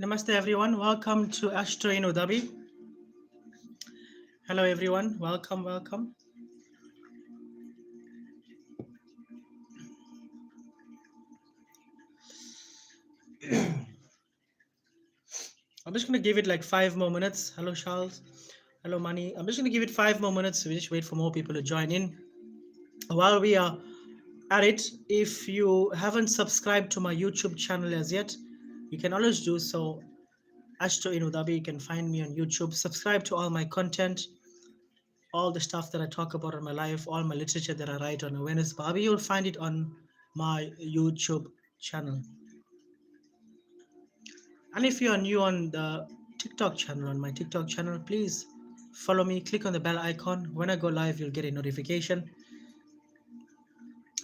Namaste everyone, welcome to Astro in Abu Dhabi. Hello everyone, welcome. I'm just gonna give it like 5 more minutes. Hello Charles, hello Mani. I'm just gonna give it 5 more minutes. We just wait for more people to join in. While we are at it, if you haven't subscribed to my YouTube channel as yet, you can always do so. Astro in Abu Dhabi, you can find me on YouTube. Subscribe to all my content, all the stuff that I talk about in my life, all my literature that I write on awareness. Bobby, you'll find it on my YouTube channel. And if you are new on the TikTok channel, on my TikTok channel, please follow me. Click on the bell icon. When I go live, you'll get a notification.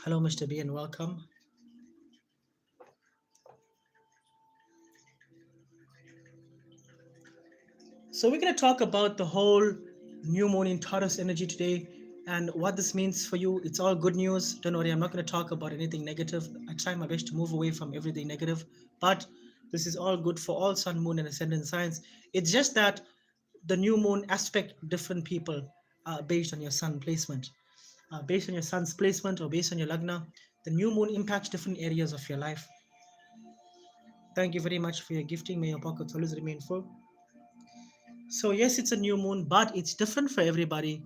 Hello, Mr. B, and welcome. So we're going to talk about the whole new moon in Taurus energy today and what this means for you. It's all good news. Don't worry, I'm not going to talk about anything negative. I try my best to move away from everything negative, but this is all good for all sun, moon, and ascendant signs. It's just that the new moon aspect different people based on your sun placement. Based on your sun's placement or based on your lagna, the new moon impacts different areas of your life. Thank you very much for your gifting. May your pockets always remain full. So yes, it's a new moon, but it's different for everybody,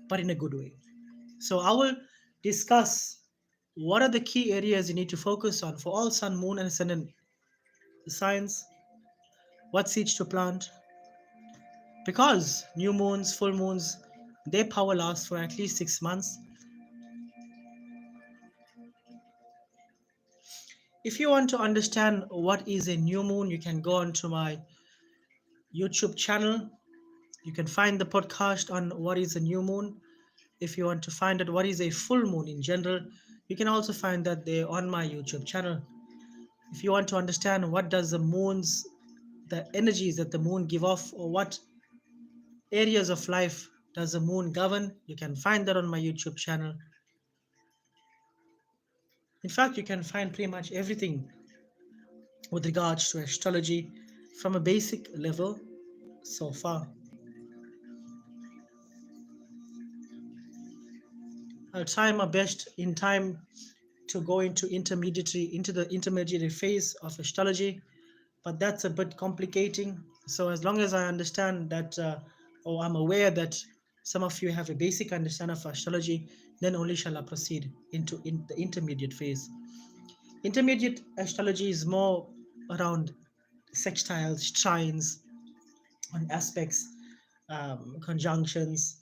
but in a good way. So I will discuss what are the key areas you need to focus on for all sun, moon, and ascendant signs, what seeds to plant, because new moons, full moons, their power lasts for at least 6 months. If you want to understand what is a new moon, you can go onto my YouTube channel. You can find the podcast on what is a new moon. If you want to find out what is a full moon in general, you can also find that there on my YouTube channel. If you want to understand what does the energies that the moon give off, or what areas of life does the moon govern, you can find that on my YouTube channel. In fact, you can find pretty much everything with regards to astrology from a basic level so far. I'll try my best in time to go into the intermediate phase of astrology, but that's a bit complicating. So as long as I understand that, or I'm aware that some of you have a basic understanding of astrology, then only shall I proceed into the intermediate phase. Intermediate astrology is more around sextiles, trines, on aspects, conjunctions,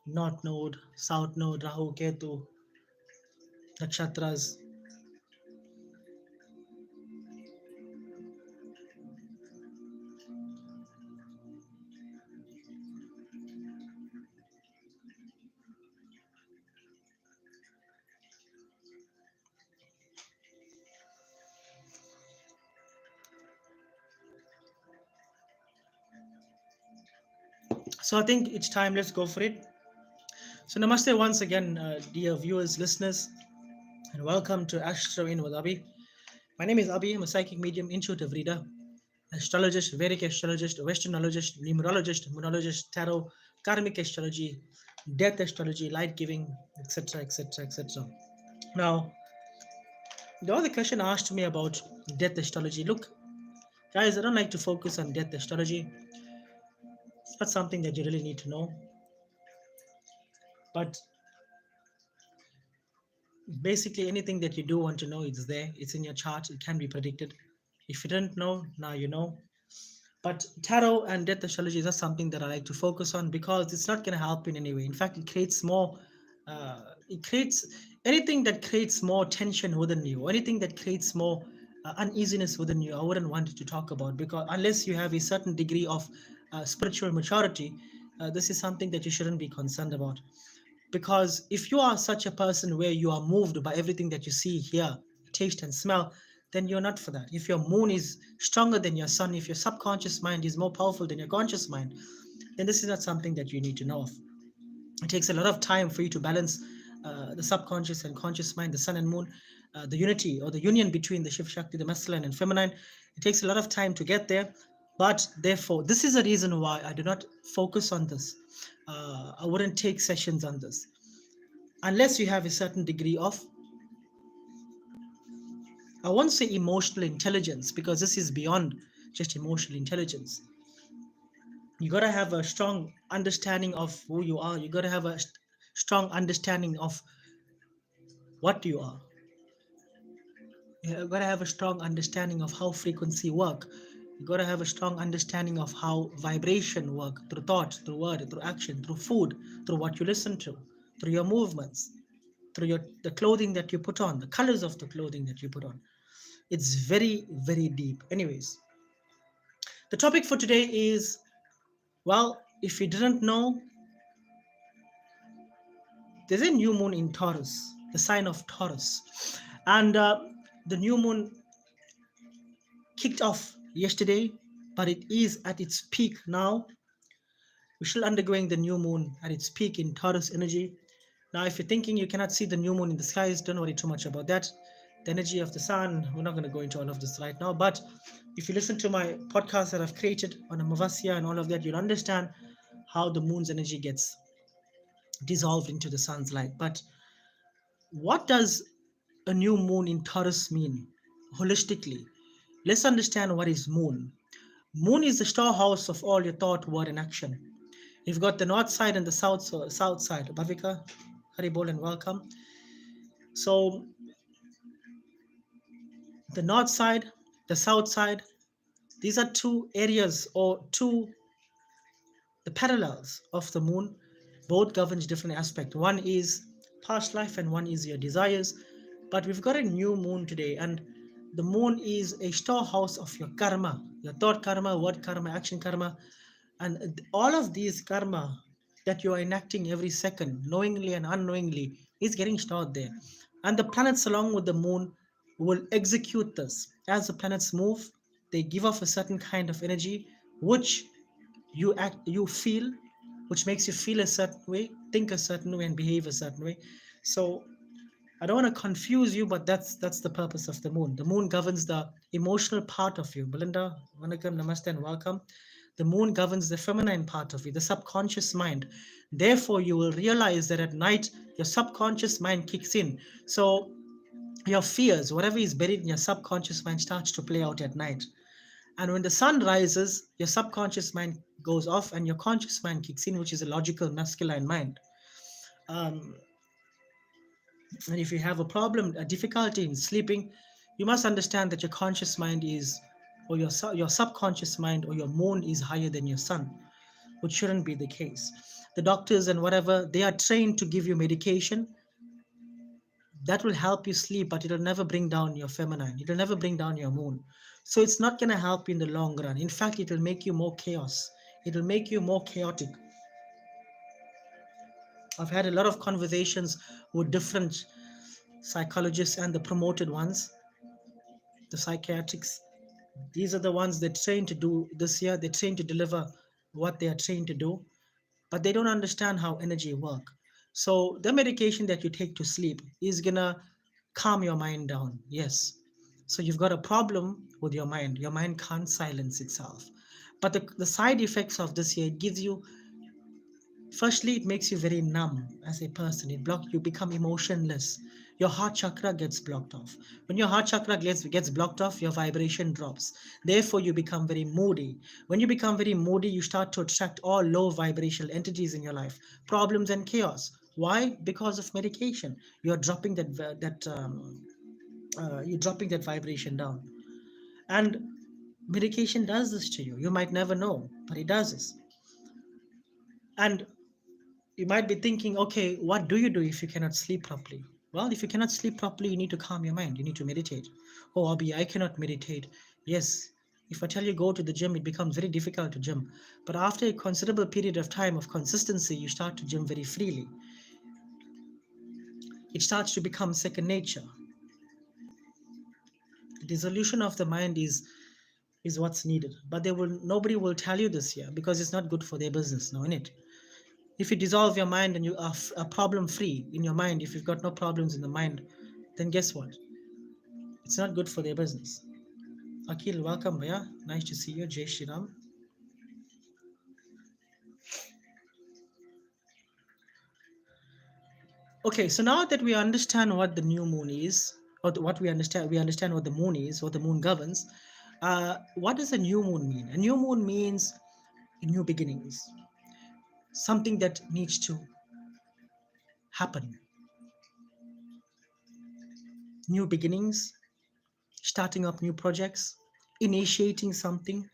north node, south node, Rahu, Ketu, nakshatras. So I think it's time. Let's go for it. So namaste once again, dear viewers, listeners, and welcome to Astro in with Abhi. My name is Abhi. I'm a psychic medium, intuitive reader, astrologist, Vedic astrologist, Westernologist, numerologist, moonologist, tarot, karmic astrology, death astrology, light giving, etc., etc., etc. Now, the other question asked me about death astrology. Look, guys, I don't like to focus on death astrology. It's not something that you really need to know. But Basically, anything that you do want to know, it's there. It's in your chart. It can be predicted. If you didn't know, now you know. But tarot and death astrology is not something that I like to focus on because it's not going to help in any way. In fact, it creates more. It creates anything that creates more tension within you, or anything that creates more uneasiness within you. I wouldn't want to talk about, because unless you have a certain degree of spiritual maturity, this is something that you shouldn't be concerned about. Because if you are such a person where you are moved by everything that you see, hear, taste, and smell, then you're not for that. If your moon is stronger than your sun, if your subconscious mind is more powerful than your conscious mind, then this is not something that you need to know of. It takes a lot of time for you to balance the subconscious and conscious mind, the sun and moon, the unity or the union between the Shiv Shakti, the masculine and feminine. It takes a lot of time to get there. But therefore, this is a reason why I do not focus on this. I wouldn't take sessions on this unless you have a certain degree of, I won't say emotional intelligence, because this is beyond just emotional intelligence. You got to have a strong understanding of who you are. You got to have a strong understanding of what you are. You got to have a strong understanding of how frequency work. You got to have a strong understanding of how vibration work, through thought, through word, through action, through food, through what you listen to, through your movements, through the clothing that you put on, the colors of the clothing that you put on. It's very, very deep. Anyways, the topic for today is, well, if you didn't know, there's a new moon in Taurus, the sign of Taurus. And the new moon kicked off yesterday, but it is at its peak now. We're still undergoing the new moon at its peak in Taurus energy. Now, if you're thinking you cannot see the new moon in the skies, don't worry too much about that. The energy of the sun, we're not going to go into all of this right now. But if you listen to my podcast that I've created on Amavasya and all of that, you'll understand how the moon's energy gets dissolved into the sun's light. But what does a new moon in Taurus mean holistically? Let's understand what is moon. Moon is the storehouse of all your thought, word, and action. You've got the north side and the south side. Bhavika, Haribol, and welcome. So the north side, the south side, these are two areas, or two, the parallels of the moon. Both governs different aspects. One is past life and one is your desires. But we've got a new moon today, and the moon is a storehouse of your karma, your thought karma, word karma, action karma, and all of these karma that you are enacting every second, knowingly and unknowingly, is getting stored there. And the planets, along with the moon, will execute this. As the planets move, they give off a certain kind of energy, which you feel, which makes you feel a certain way, think a certain way, and behave a certain way. So I don't want to confuse you, but that's the purpose of the moon. The moon governs the emotional part of you. Belinda, Vanakam, Namaste, and welcome. The moon governs the feminine part of you, the subconscious mind. Therefore, you will realize that at night, your subconscious mind kicks in. So your fears, whatever is buried in your subconscious mind, starts to play out at night. And when the sun rises, your subconscious mind goes off and your conscious mind kicks in, which is a logical masculine mind. Um, and if you have a problem, a difficulty in sleeping, you must understand that your conscious mind is, or your subconscious mind or your moon is higher than your sun, which shouldn't be the case. The doctors and whatever, they are trained to give you medication that will help you sleep, but it'll never bring down your feminine. It'll never bring down your moon. So it's not going to help you in the long run. In fact, it will make you more chaos. It will make you more chaotic. I've had a lot of conversations with different psychologists and the promoted ones, the psychiatrics. These are the ones that train to do this here. They train to deliver what they are trained to do, but they don't understand how energy work. So the medication that you take to sleep is gonna calm your mind down. Yes. So you've got a problem with your mind. Your mind can't silence itself. But the side effects of this here, it gives you, firstly, it makes you very numb as a person. You become emotionless. Your heart chakra gets blocked off. When your heart chakra gets blocked off, your vibration drops. Therefore, you become very moody. When you become very moody, you start to attract all low vibrational entities in your life, problems and chaos. Why? Because of medication. You're dropping you're dropping that vibration down. And medication does this to you. You might never know, but it does this. And you might be thinking, okay, what do you do if you cannot sleep properly? Well, if you cannot sleep properly, you need to calm your mind. You need to meditate. Oh, Abhi, I cannot meditate. Yes, if I tell you go to the gym, it becomes very difficult to gym. But after a considerable period of time of consistency, you start to gym very freely. It starts to become second nature. The dissolution of the mind is what's needed. But nobody will tell you this here because it's not good for their business, no, in it. If you dissolve your mind and you are problem free in your mind, if you've got no problems in the mind, then guess what? It's not good for their business. Akil, welcome, Bhaiya. Nice to see you. Jai Shri Ram. Okay, so now that we understand what the new moon is, or what we understand what the moon is, what the moon governs. What does a new moon mean? A new moon means new beginnings, something that needs to happen. New beginnings, starting up new projects, initiating something.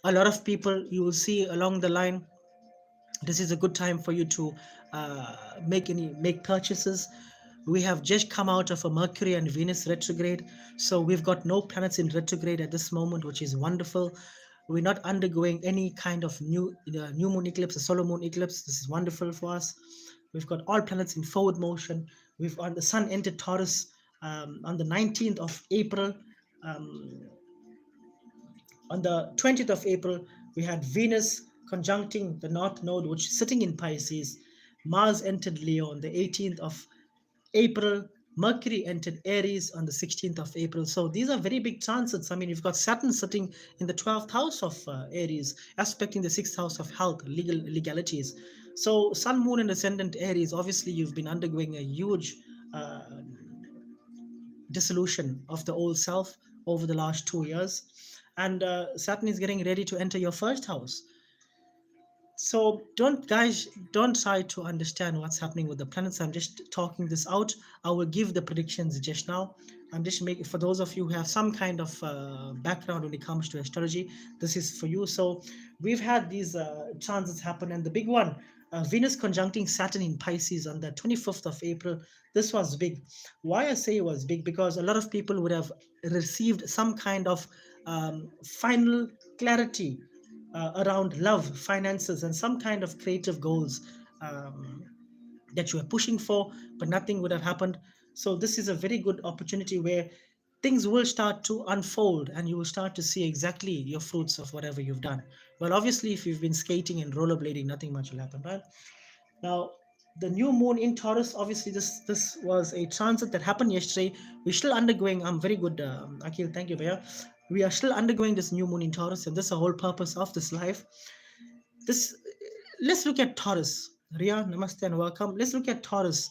A lot of people you will see along the line, this is a good time for you to make purchases. We have just come out of a Mercury and Venus retrograde, so we've got no planets in retrograde at this moment, which is wonderful. We're not undergoing any kind of new moon eclipse, a solar moon eclipse. This is wonderful for us. We've got all planets in forward motion. We've on the sun entered Taurus on the 19th of April. Um, on the 20th of April, we had Venus conjuncting the North Node, which is sitting in Pisces. Mars entered Leo on the 18th of April. Mercury entered Aries on the 16th of April. So these are very big transits. I mean, you've got Saturn sitting in the 12th house of Aries, aspecting the 6th house of health, legalities. So Sun, Moon, and Ascendant Aries, obviously, you've been undergoing a huge uh, dissolution of the old self over the last 2 years. And Saturn is getting ready to enter your first house. So don't try to understand what's happening with the planets. I'm just talking this out. I will give the predictions just now. I'm just making, for those of you who have some kind of background when it comes to astrology, this is for you. So we've had these transits happen, and the big one, Venus conjuncting Saturn in Pisces on the 25th of April. This was big. Why I say it was big? Because a lot of people would have received some kind of final clarity around love, finances, and some kind of creative goals that you are pushing for, but nothing would have happened. So, this is a very good opportunity where things will start to unfold and you will start to see exactly your fruits of whatever you've done. Well, obviously, if you've been skating and rollerblading, nothing much will happen, right? Now, the new moon in Taurus, obviously, this was a transit that happened yesterday. We're still undergoing. I'm very good, Akhil. Thank you, Bhaiya. We are still undergoing this new moon in Taurus, and this is the whole purpose of this life. This Let's look at Taurus. Ria, namaste and welcome. Let's look at Taurus.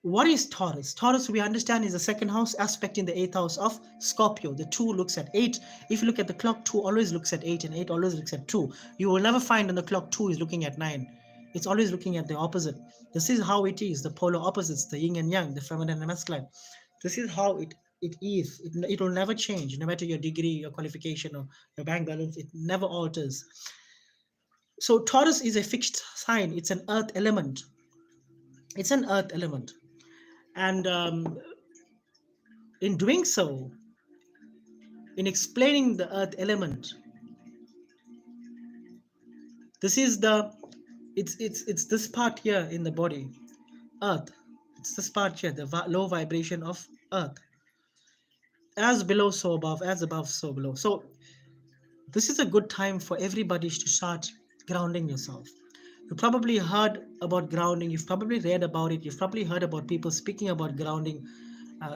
What is Taurus? Taurus, we understand, is the second house aspect in the eighth house of Scorpio. The two looks at eight. If you look at the clock, two always looks at eight, and eight always looks at two. You will never find on the clock two is looking at nine. It's always looking at the opposite. This is how it is, the polar opposites, the yin and yang, the feminine and masculine. This is how it is. It will never change, no matter your degree, your qualification, or your bank balance. It never alters. So Taurus is a fixed sign. It's an earth element. It's an earth element. And in doing so, in explaining the earth element, this is the it's this part here in the body, earth. It's this part here, the low vibration of earth. As below, so above, as above, so below. So this is a good time for everybody to start grounding yourself. You probably heard about grounding. You've probably read about it. You've probably heard about people speaking about grounding.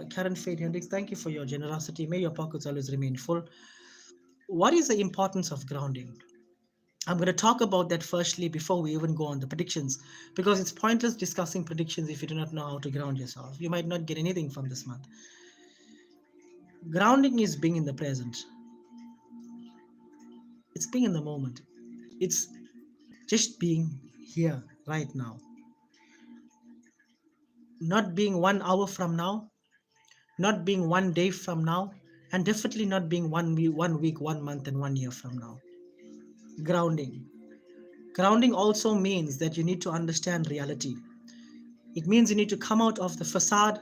Karen Fade Hendricks, thank you for your generosity. May your pockets always remain full. What is the importance of grounding? I'm going to talk about that firstly before we even go on the predictions, because it's pointless discussing predictions if you do not know how to ground yourself. You might not get anything from this month. Grounding is being in the present, it's being in the moment, it's just being here right now. not being 1 hour from now, not being 1 day from now, and definitely not being 1 week, 1 month, and 1 year from now. Grounding. Grounding also means that you need to understand reality. It means you need to come out of the facade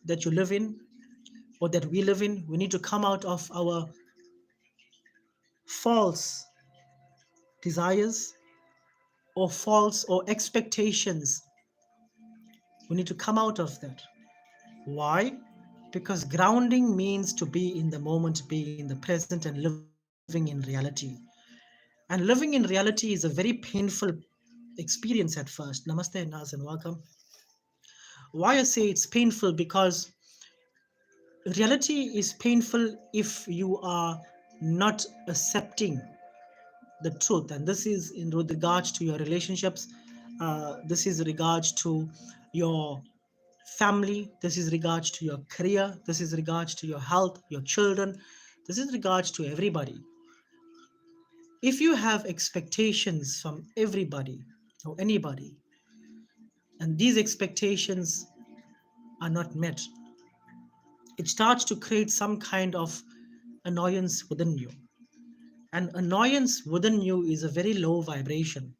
that you live in or that we live in. We need to come out of our false desires or false or expectations. We need to come out of that. Why? Because grounding means to be in the moment, be in the present, and living in reality. And living in reality is a very painful experience at first. Namaste, Naz, and welcome. Why I say it's painful? Because reality is painful if you are not accepting the truth, and this is in regards to your relationships, this is regards to your family, this is regards to your career, this is regards to your health, your children, this is regards to everybody. If you have expectations from everybody or anybody, and these expectations are not met, it starts to create some kind of annoyance within you. And annoyance within you is a very low vibration.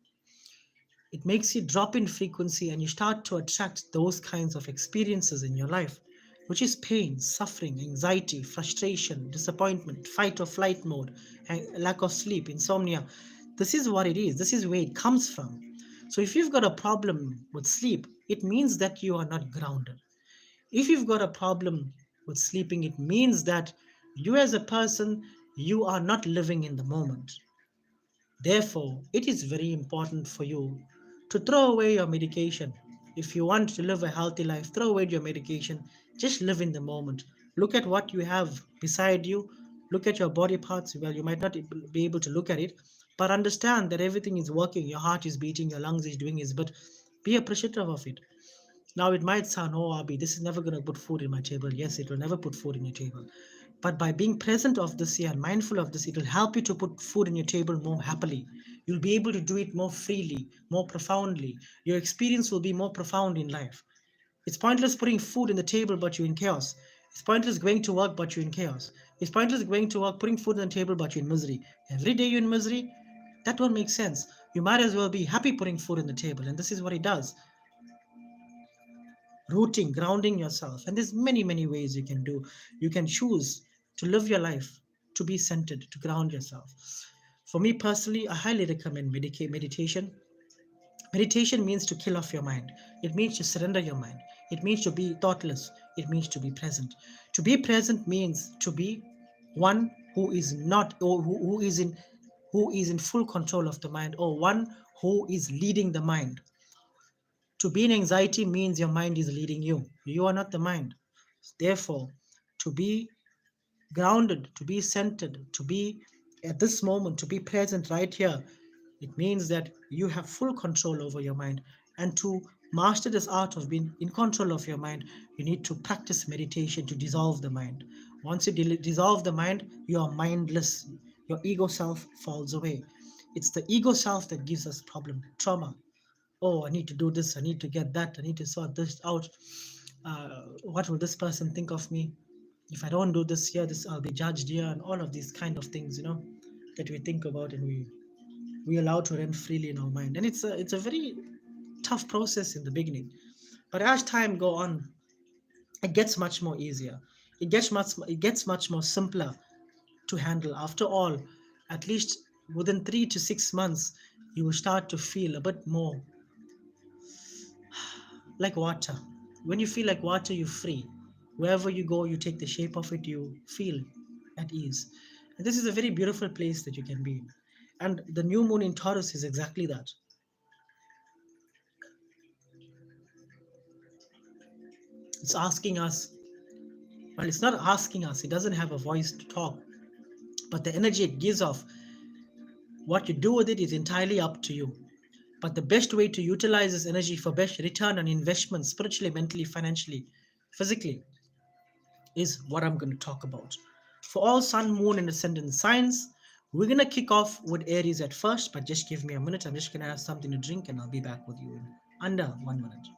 It makes you drop in frequency and you start to attract those kinds of experiences in your life, which is pain, suffering, anxiety, frustration, disappointment, fight or flight mode, and lack of sleep, insomnia. This is what it is. This is where it comes from. So if you've got a problem with sleep, it means that you are not grounded. If you've got a problem with sleeping, it means that you as a person, you are not living in the moment. Therefore, it is very important for you to throw away your medication. If you want to live a healthy life, throw away your medication. Just live in the moment. Look at what you have beside you. Look at your body parts. Well, you might not be able to look at it, but understand that everything is working. Your heart is beating, your lungs is doing its but be appreciative of it. Now, it might sound, oh, Abi, this is never going to put food in my table. Yes, it will never put food in your table. But by being present of this here and mindful of this, it will help you to put food in your table more happily. You'll be able to do it more freely, more profoundly. Your experience will be more profound in life. It's pointless putting food in the table, but you're in chaos. It's pointless going to work, but you're in chaos. It's pointless going to work, putting food on the table, but you're in misery. Every day you're in misery, that won't make sense. You might as well be happy putting food on the table. And this is what it does. Rooting, grounding yourself, and there's many ways you can do. You can choose to live your life to be centered, to ground yourself. For me personally, I highly recommend meditation. Meditation means to kill off your mind. It means to surrender your mind. It means to be thoughtless. It means to be present. To be present means to be one who is not, or who is in full control of the mind, or one who is leading the mind. To be in anxiety means your mind is leading you. You are not the mind. Therefore, to be grounded, to be centered, to be at this moment, to be present right here, it means that you have full control over your mind. And to master this art of being in control of your mind, you need to practice meditation to dissolve the mind. Once you dissolve the mind, you are mindless. Your ego self falls away. It's the ego self that gives us problem, trauma. Oh, I need to do this, I need to get that, I need to sort this out. What will this person think of me if I don't do this here? This I'll be judged here, and all of these kind of things, that we think about, and we allow to run freely in our mind. And it's a very tough process in the beginning, but as time go on, it gets much more easier. It gets much more simpler to handle. After all, at least within 3 to 6 months, you will start to feel a bit more like water. When you feel like water, you're free. Wherever you go, you take the shape of it, you feel at ease. And this is a very beautiful place that you can be in. And the new moon in Taurus is exactly that. It's asking us, well, it's not asking us, it doesn't have a voice to talk, but the energy it gives off, what you do with it is entirely up to you. But the best way to utilize this energy for best return on investment, spiritually, mentally, financially, physically, is what I'm going to talk about. For all sun, moon, and ascendant signs, we're going to kick off with Aries at first, but just give me a minute. I'm just going to have something to drink and I'll be back with you in under 1 minute.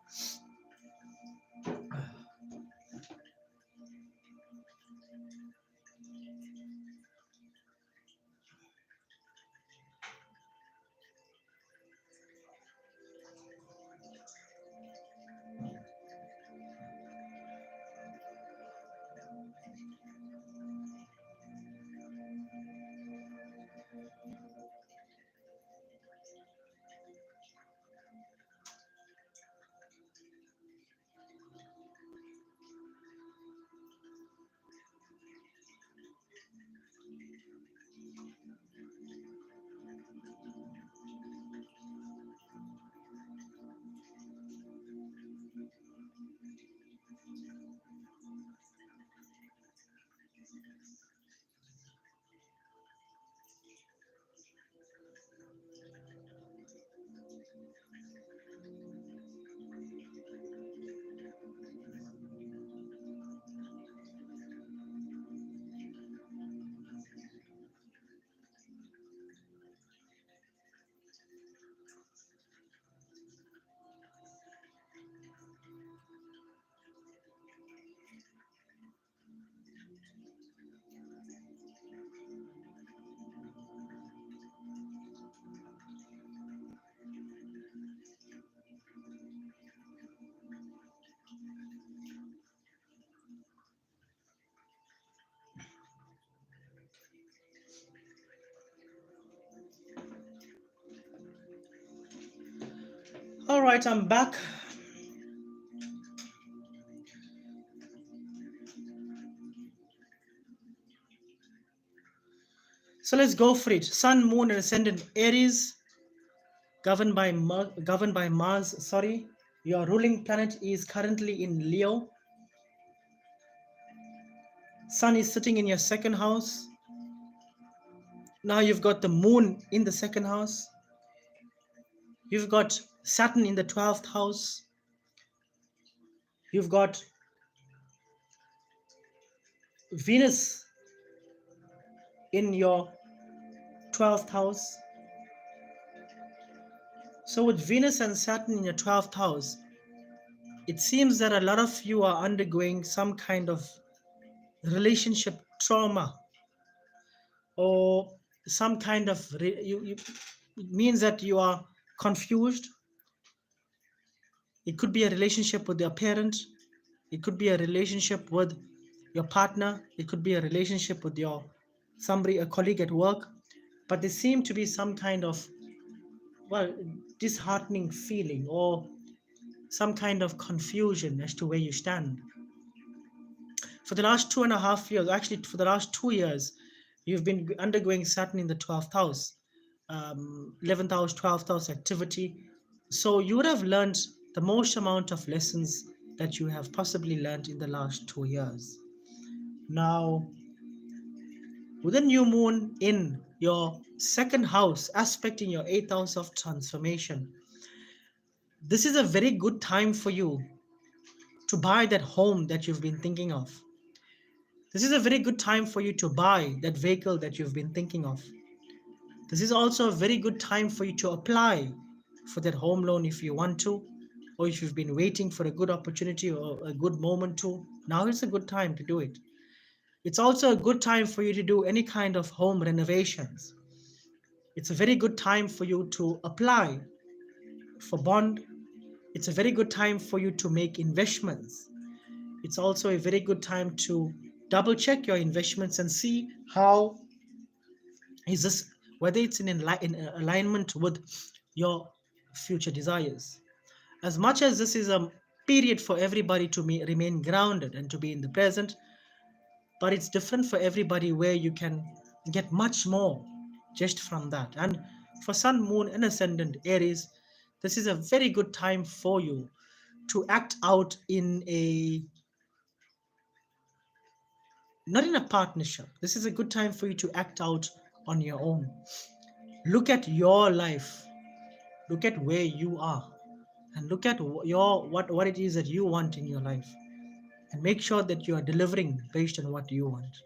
All right, I'm back. So let's go for it. Sun, Moon, and Ascendant Aries, governed by Mars. Sorry, your ruling planet is currently in Leo. Sun is sitting in your second house. Now you've got the Moon in the second house. You've got Saturn in the 12th house. You've got Venus in your 12th house. So with Venus and Saturn in your 12th house, it seems that a lot of you are undergoing some kind of relationship trauma, or some kind of it means that you are confused. It could be a relationship with your parent, it could be a relationship with your partner, it could be a relationship with your somebody, a colleague at work, but there seem to be some kind of, well, disheartening feeling or some kind of confusion as to where you stand. For the last 2.5 years, actually for the last 2 years, you've been undergoing Saturn in the 12th house, 11th house, 12th house activity. So you would have learned the most amount of lessons that you have possibly learned in the last 2 years. Now, with a new moon in your second house, aspecting your 8th house of transformation, this is a very good time for you to buy that home that you've been thinking of. This is a very good time for you to buy that vehicle that you've been thinking of. This is also a very good time for you to apply for that home loan if you want to, or if you've been waiting for a good opportunity or a good moment to. Now is a good time to do it. It's also a good time for you to do any kind of home renovations. It's a very good time for you to apply for bond. It's a very good time for you to make investments. It's also a very good time to double check your investments and see how is this, whether it's in alignment with your future desires. As much as this is a period for everybody to remain grounded and to be in the present, but it's different for everybody where you can get much more just from that. And for Sun, Moon, and Ascendant Aries, this is a very good time for you to act out in a, not in a partnership. This is a good time for you to act out on your own. Look at your life, look at where you are, and look at what it is that you want in your life, and make sure that you are delivering based on what you want.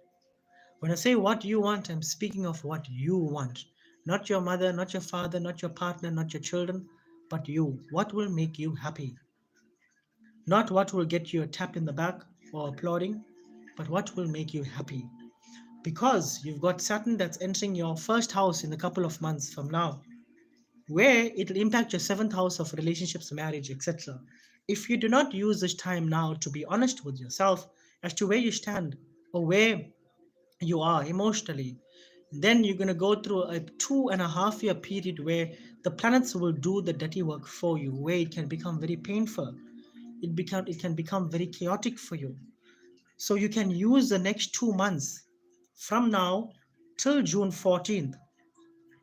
When I say what you want, I'm speaking of what you want. Not your mother, not your father, not your partner, not your children, but you. What will make you happy? Not what will get you a tap in the back or applauding, but what will make you happy. Because you've got Saturn that's entering your first house in a couple of months from now, where it will impact your seventh house of relationships, marriage, etc. If you do not use this time now to be honest with yourself as to where you stand or where you are emotionally, then you're going to go through a 2.5 year period where the planets will do the dirty work for you, where it can become very painful. It can become very chaotic for you. So you can use the next 2 months from now till June 14th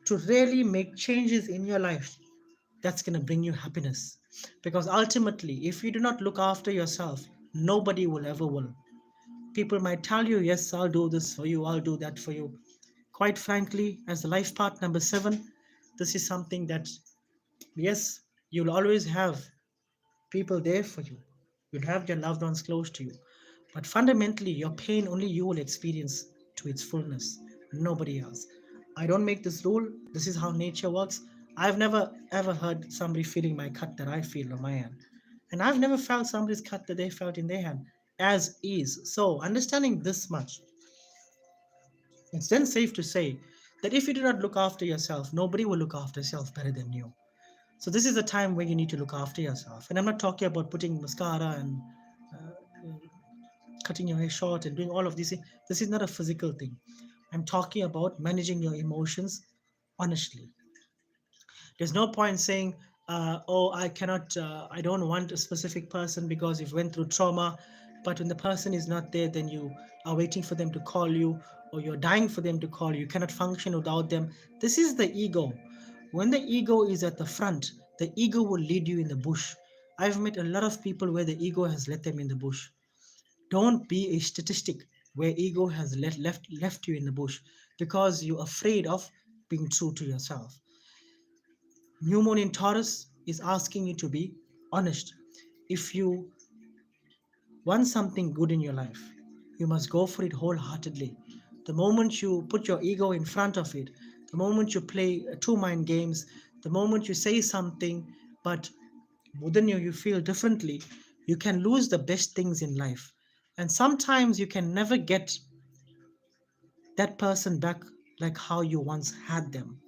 to really make changes in your life that's going to bring you happiness. Because ultimately, if you do not look after yourself, nobody will ever will. People might tell you, yes, I'll do this for you, I'll do that for you. Quite frankly, as the life path number 7, this is something that, yes, you'll always have people there for you. You'll have your loved ones close to you. But fundamentally, your pain only you will experience to its fullness, nobody else. I don't make this rule. This is how nature works. I've never ever heard somebody feeling my cut that I feel on my hand. And I've never felt somebody's cut that they felt in their hand, as is. So, understanding this much, it's then safe to say that if you do not look after yourself, nobody will look after yourself better than you. So this is a time where you need to look after yourself. And I'm not talking about putting mascara and cutting your hair short and doing all of these things. This is not a physical thing. I'm talking about managing your emotions honestly. There's no point saying, oh, I cannot, I don't want a specific person because you've went through trauma. But when the person is not there, then you are waiting for them to call you, or you're dying for them to call you. You cannot function without them. This is the ego. When the ego is at the front, the ego will lead you in the bush. I've met a lot of people where the ego has led them in the bush. Don't be a statistic where ego has left you in the bush because you're afraid of being true to yourself. New moon in Taurus is asking you to be honest. If you want something good in your life, you must go for it wholeheartedly. The moment you put your ego in front of it, the moment you play two mind games, the moment you say something, but within you feel differently, you can lose the best things in life. And sometimes you can never get that person back like how you once had them.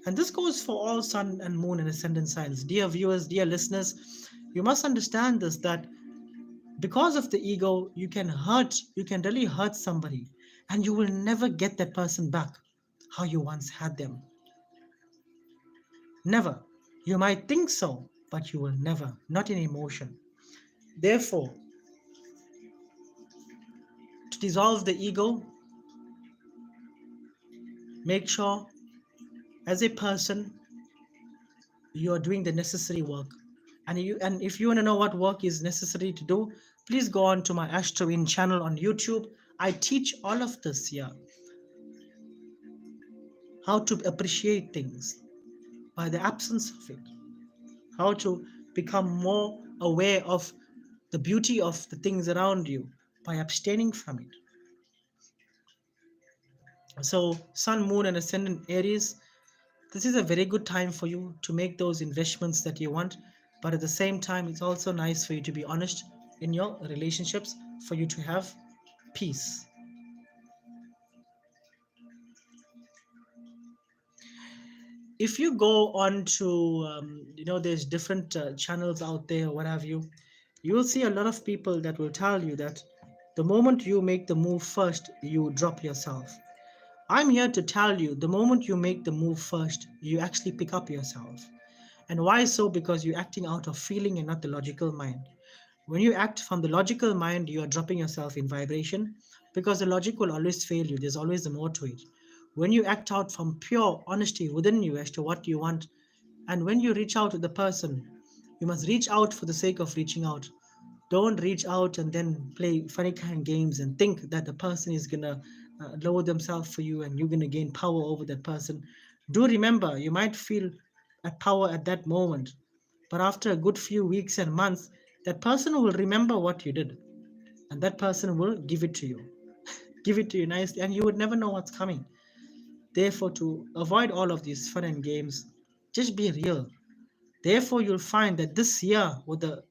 And this goes for all sun and moon and ascendant signs. Dear viewers, dear listeners, you must understand this, that because of the ego, you can really hurt somebody, and you will never get that person back how you once had them. Never. You might think so, but you will never, not in emotion. Therefore, to dissolve the ego, make sure as a person you are doing the necessary work. And if you want to know what work is necessary to do, please go on to my Astro channel on YouTube. I teach all of this here, how to appreciate things by the absence of it, how to become more aware of the beauty of the things around you by abstaining from it. So, Sun, Moon, and Ascendant Aries, this is a very good time for you to make those investments that you want, but at the same time, it's also nice for you to be honest in your relationships, for you to have peace. If you go on to, there's different channels out there, what have you, you will see a lot of people that will tell you that the moment you make the move first, you drop yourself. I'm here to tell you, the moment you make the move first, you actually pick up yourself. And why so? Because you're acting out of feeling and not the logical mind. When you act from the logical mind, you are dropping yourself in vibration, because the logic will always fail you. There's always more to it. When you act out from pure honesty within you as to what you want, and when you reach out to the person, you must reach out for the sake of reaching out. Don't reach out and then play funny kind games and think that the person is gonna lower themselves for you and you're gonna gain power over that person. Do remember, you might feel at power at that moment, but after a good few weeks and months, that person will remember what you did, and that person will give it to you. Give it to you nicely, and you would never know what's coming. Therefore, to avoid all of these fun and games, just be real. Therefore, you'll find that this year, with the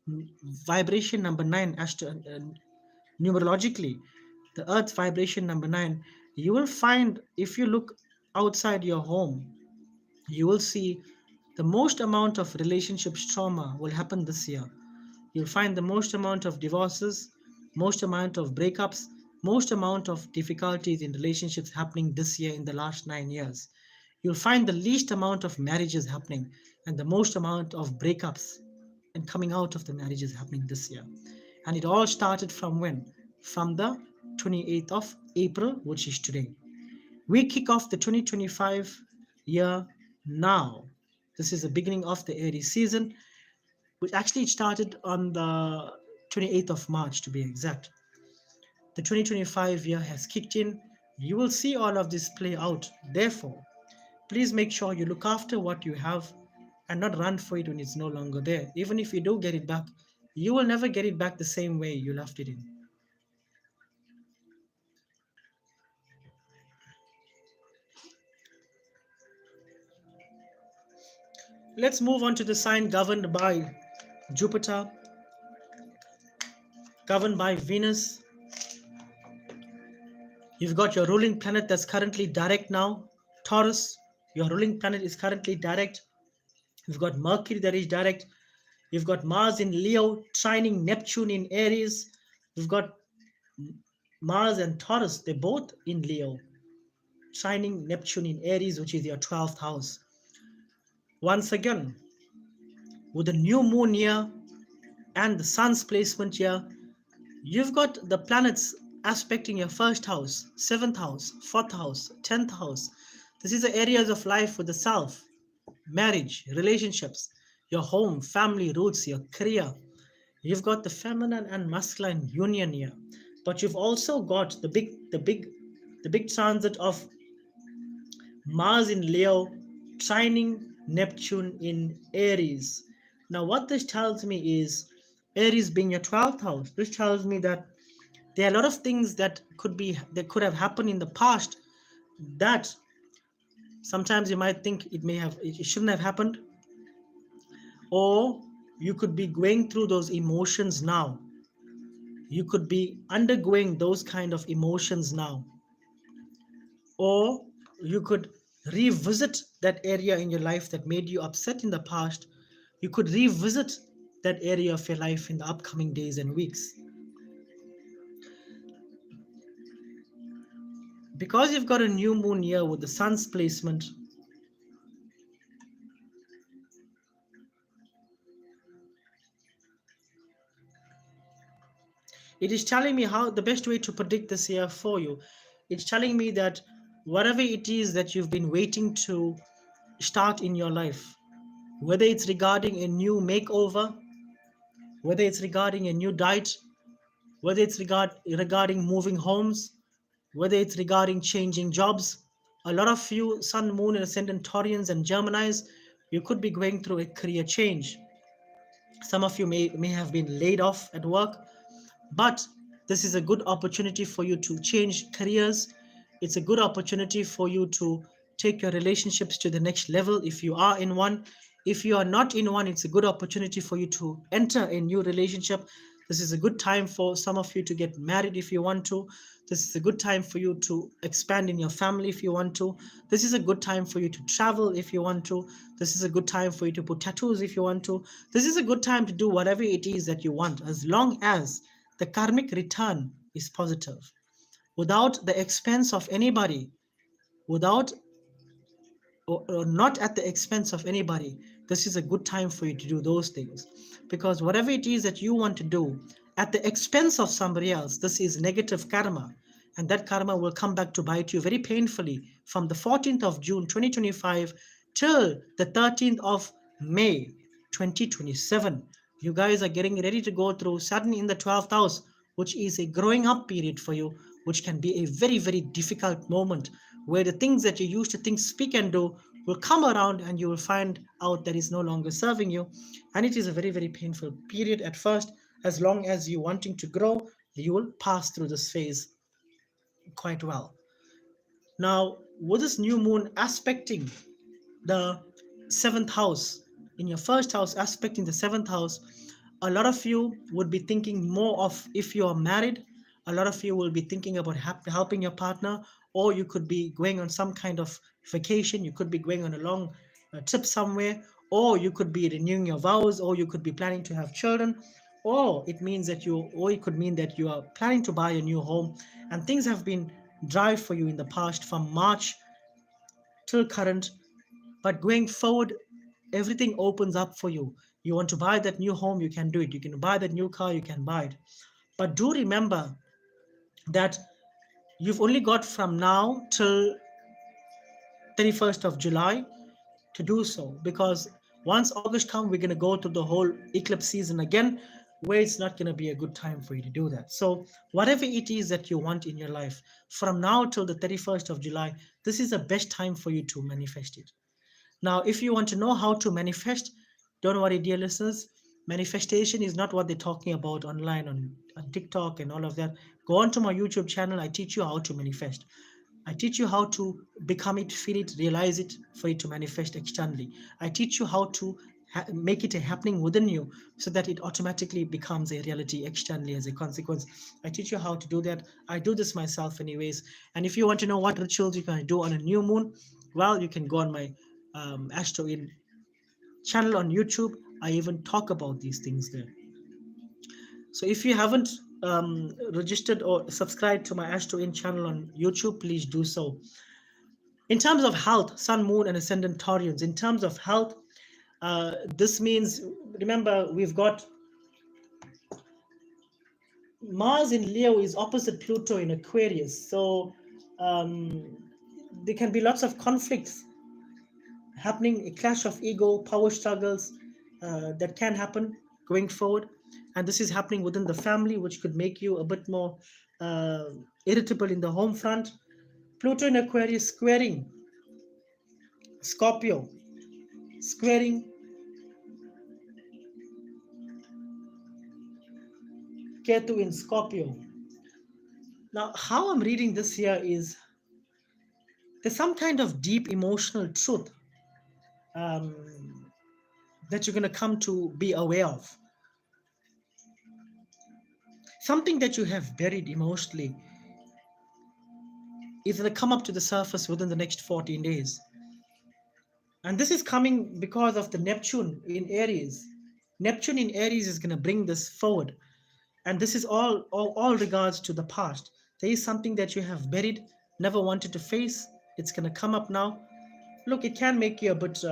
vibration number 9, numerologically, the Earth vibration number 9, you will find, if you look outside your home, you will see the most amount of relationships trauma will happen this year. You'll find the most amount of divorces, most amount of breakups, most amount of difficulties in relationships happening this year in the last 9 years. You'll find the least amount of marriages happening and the most amount of breakups and coming out of the marriages happening this year. And it all started from when? From the 28th of April, which is today. We kick off the 2025 year now. This is the beginning of the Aries season, which actually started on the 28th of March to be exact. The 2025 year has kicked in. You will see all of this play out. Therefore, please make sure you look after what you have and not run for it when it's no longer there. Even if you do get it back, you will never get it back the same way you left it in. Let's move on to the sign governed by Jupiter, governed by Venus. You've got your ruling planet that's currently direct now, Taurus. Your ruling planet is currently direct. You've got Mercury that is direct. You've got Mars in Leo, trining Neptune in Aries. You've got Mars and Taurus, they're both in Leo, trining Neptune in Aries, which is your 12th house. Once again, with the new moon year and the sun's placement here, you've got the planets aspecting your first house, seventh house, fourth house, 10th house. This is the areas of life with the self, marriage, relationships, your home, family, roots, your career. You've got the feminine and masculine union here, but you've also got the big transit of Mars in Leo, trining Neptune in Aries. Now, what this tells me is Aries being your 12th house. This tells me that there are a lot of things that could have happened in the past that sometimes you might think it shouldn't have happened, or you could be going through those emotions now. You could be undergoing those kind of emotions now, or you could revisit that area in your life that made you upset in the past. You could revisit that area of your life in the upcoming days and weeks. Because you've got a new moon year with the sun's placement, it is telling me how the best way to predict this year for you. It's telling me that whatever it is that you've been waiting to start in your life, whether it's regarding a new makeover, whether it's regarding a new diet, whether it's regarding moving homes, whether it's regarding changing jobs. A lot of you, Sun, Moon, and Ascendant Taurians and Geminis, you could be going through a career change. Some of you may have been laid off at work, but this is a good opportunity for you to change careers. It's a good opportunity for you to take your relationships to the next level if you are in one. If you are not in one, it's a good opportunity for you to enter a new relationship. This is a good time for some of you to get married if you want to. This is a good time for you to expand in your family if you want to. This is a good time for you to travel if you want to. This is a good time for you to put tattoos if you want to. This is a good time to do whatever it is that you want, as long as the karmic return is positive, without the expense of anybody, without or not at the expense of anybody. This is a good time for you to do those things, because whatever it is that you want to do at the expense of somebody else, this is negative karma, and that karma will come back to bite you very painfully from the 14th of June 2025 till the 13th of May 2027. You guys are getting ready to go through Saturn in the 12th house, which is a growing up period for you, which can be a very, very difficult moment where the things that you used to think, speak, and do will come around and you will find out that is no longer serving you. And it is a very, very painful period at first. As long as you're wanting to grow, you will pass through this phase quite well. Now, with this new moon aspecting the seventh house in your first house, aspect in the seventh house, a lot of you would be thinking more of, if you are married, a lot of you will be thinking about helping your partner, or you could be going on some kind of vacation, you could be going on a long trip somewhere, or you could be renewing your vows, or you could be planning to have children, or it could mean that you are planning to buy a new home, and things have been dry for you in the past from March till current. But going forward, everything opens up for you. You want to buy that new home, you can do it. You can buy that new car, you can buy it. But do remember that you've only got from now till 31st of July to do so, because once August comes, we're going to go through the whole eclipse season again, where it's not going to be a good time for you to do that. So whatever it is that you want in your life, from now till the 31st of July, this is the best time for you to manifest it. Now, if you want to know how to manifest, don't worry, dear listeners. Manifestation is not what they're talking about online on TikTok and all of that. Go on to my YouTube channel. I teach you how to manifest. I teach you how to become it, feel it, realize it for it to manifest externally. I teach you how to make it a happening within you so that it automatically becomes a reality externally as a consequence. I teach you how to do that. I do this myself, anyways. And if you want to know what rituals you can do on a new moon, well, you can go on my Astro In channel on YouTube. I even talk about these things there. So if you haven't registered or subscribed to my Astro In channel on YouTube, please do so. In terms of health, Sun, Moon, and Ascendant Taurians, in terms of health, this means, remember, we've got Mars in Leo is opposite Pluto in Aquarius. So there can be lots of conflicts happening, a clash of ego, power struggles that can happen going forward. And this is happening within the family, which could make you a bit more irritable in the home front. Pluto in Aquarius squaring Scorpio, squaring Ketu in Scorpio. Now, how I'm reading this here is there's some kind of deep emotional truth that you're going to come to be aware of. Something that you have buried emotionally is going to come up to the surface within the next 14 days. And this is coming because of the Neptune in Aries. Neptune in Aries is going to bring this forward. And this is all regards to the past. There is something that you have buried, never wanted to face. It's going to come up now. Look, it can make you a bit,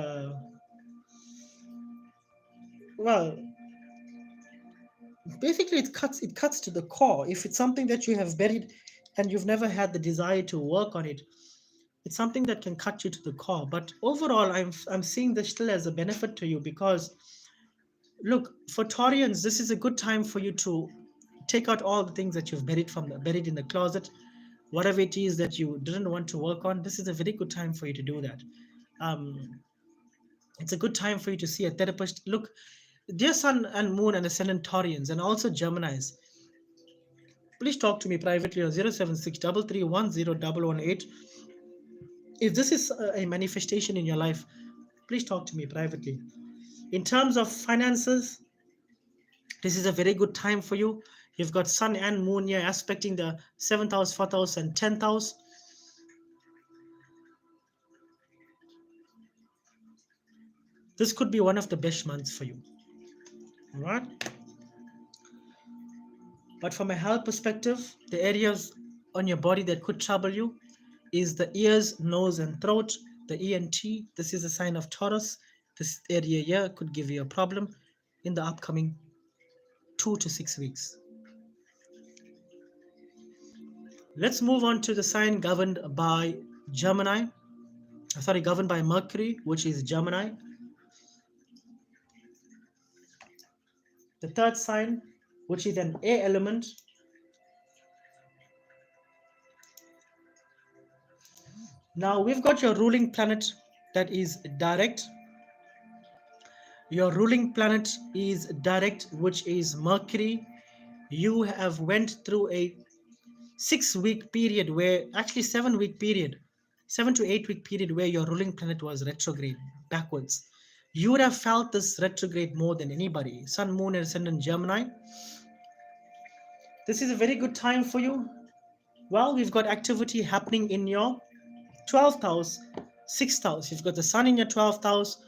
well, basically it cuts to the core. If it's something that you have buried and you've never had the desire to work on it, it's something that can cut you to the core. But overall, I'm seeing this still as a benefit to you, because look, for Taurians, this is a good time for you to take out all the things that you've buried in the closet, whatever it is that you didn't want to work on. This is a very good time for you to do that. It's a good time for you to see a therapist. Look, dear Sun and Moon and Ascendant Taurians, and also Geminis, please talk to me privately on 076 If this is a manifestation in your life, please talk to me privately. In terms of finances, this is a very good time for you. You've got Sun and Moon here aspecting the 7th house, 4th house, and 10th house. This could be one of the best months for you. All right. But from a health perspective, the areas on your body that could trouble you is the ears, nose, and throat, the ENT. This is a sign of Taurus. This area here could give you a problem in the upcoming 2 to 6 weeks. Let's move on to the sign governed by governed by Mercury, which is Gemini. The third sign, which is an air element. Now we've got your ruling planet that is direct. Your ruling planet is direct, which is Mercury. You have went through a 6-week period where, actually 7-week period, 7 to 8 week period where your ruling planet was retrograde, backwards. You would have felt this retrograde more than anybody. Sun, Moon, and Ascendant Gemini. This is a very good time for you. Well, we've got activity happening in your 12th house, 6th house. You've got the Sun in your 12th house.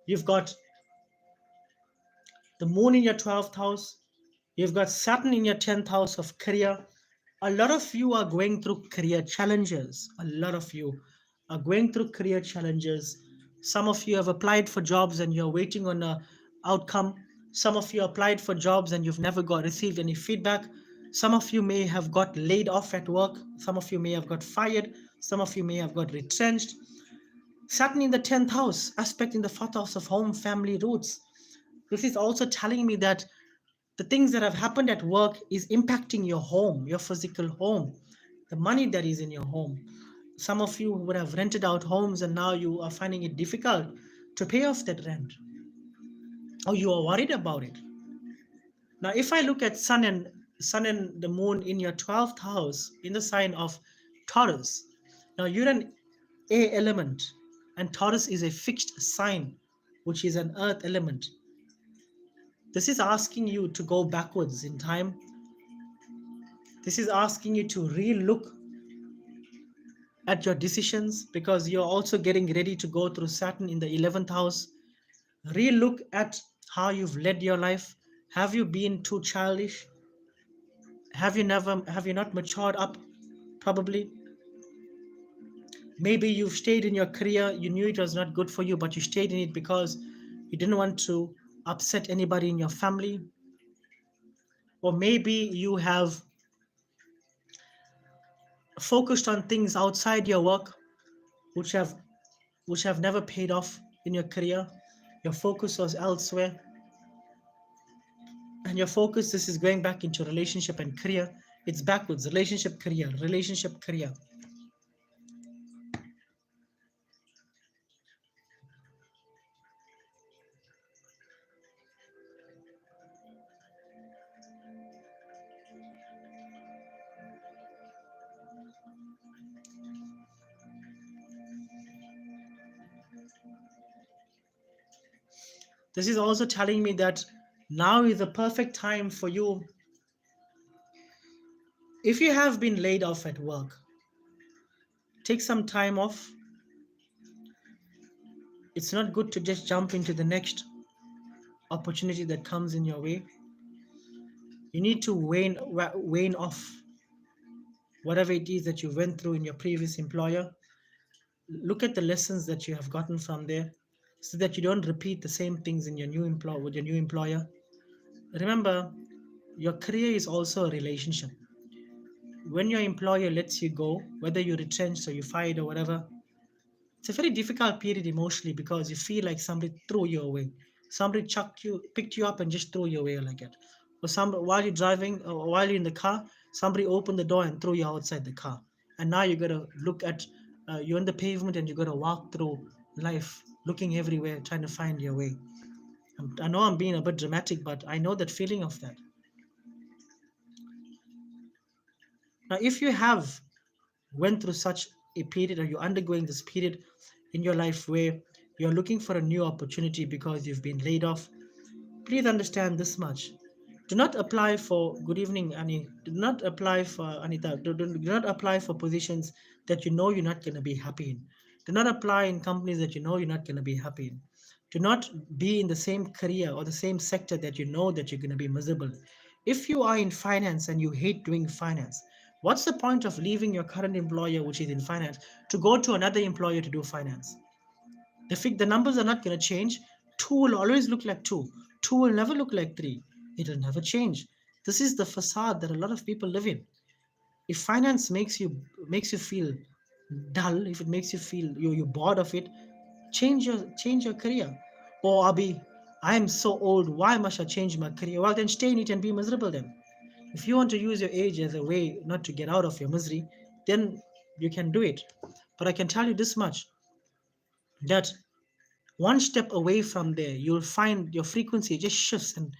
You've got the Moon in your 12th house. You've got Saturn in your 10th house of career. A lot of you are going through career challenges. A lot of you are going through career challenges. Some of you have applied for jobs and you're waiting on a outcome. Some of you applied for jobs and you've never got received any feedback. Some of you may have got laid off at work. Some of you may have got fired. Some of you may have got retrenched. Saturn in the 10th house, aspect in the 4th house of home, family, roots. This is also telling me that the things that have happened at work is impacting your home, your physical home, the money that is in your home. Some of you would have rented out homes and now you are finding it difficult to pay off that rent, or you are worried about it. Now, if I look at sun and the moon in your 12th house in the sign of Taurus, now you're an A element, and Taurus is a fixed sign, which is an earth element. This is asking you to go backwards in time. This is asking you to re-look at your decisions, because you're also getting ready to go through Saturn in the 11th house. Re-look at how you've led your life. Have you been too childish? Have you not matured up? Probably. Maybe you've stayed in your career, you knew it was not good for you, but you stayed in it because you didn't want to upset anybody in your family. Or maybe you have focused on things outside your work which have never paid off in your career. Your focus was elsewhere. And your focus, this is going back into relationship and career. It's backwards. Relationship, career, relationship, career. This is also telling me that now is the perfect time for you. If you have been laid off at work, take some time off. It's not good to just jump into the next opportunity that comes in your way. You need to wane off whatever it is that you went through in your previous employer. Look at the lessons that you have gotten from there, so that you don't repeat the same things in your new employer with your new employer. Remember, your career is also a relationship. When your employer lets you go, whether you're retrenched or you're fired or whatever, it's a very difficult period emotionally, because you feel like somebody threw you away. Somebody picked you up and just threw you away like that. Or while you're driving or while you're in the car, somebody opened the door and threw you outside the car. And now you gotta look at you're on the pavement and you gotta walk through life, looking everywhere, trying to find your way. I know I'm being a bit dramatic, but I know that feeling of that. Now, if you have went through such a period, or you're undergoing this period in your life where you're looking for a new opportunity because you've been laid off, please understand this much. Do not apply for, good evening, Annie. Do not apply for, Anita. Do not apply for positions that you know you're not going to be happy in. Do not apply in companies that you know you're not going to be happy in. Do not be in the same career or the same sector that you know that you're going to be miserable. If you are in finance and you hate doing finance, what's the point of leaving your current employer, which is in finance, to go to another employer to do finance? The numbers are not going to change. Two will always look like two. Two will never look like three. It'll never change. This is the facade that a lot of people live in. If finance makes you feel dull, if it makes you feel you're bored of it, change your career. Or Abhi, I am so old. Why must I change my career? Well, then stay in it and be miserable. Then, if you want to use your age as a way not to get out of your misery, then you can do it. But I can tell you this much, that one step away from there, you'll find your frequency just shifts, and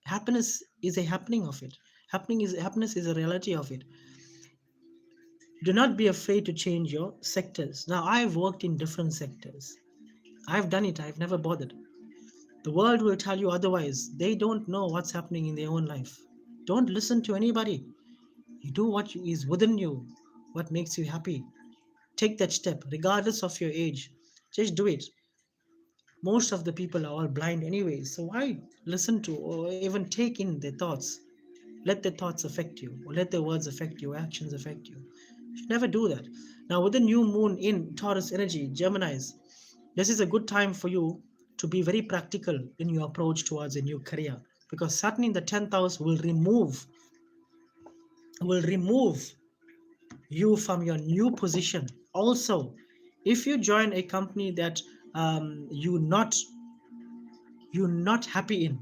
happiness is a happening of it. Happiness is a reality of it. Do not be afraid to change your sectors. Now, I've worked in different sectors. I've done it. I've never bothered. The world will tell you otherwise. They don't know what's happening in their own life. Don't listen to anybody. You do what is within you, what makes you happy. Take that step, regardless of your age. Just do it. Most of the people are all blind anyway, so why listen to or even take in their thoughts? Let their thoughts affect you, or let their words affect you, actions affect you. You should never do that. Now, with the new moon in Taurus energy, Geminis, this is a good time for you to be very practical in your approach towards a new career, because Saturn in the 10th house will remove you from your new position. Also, if you join a company that you're not happy in,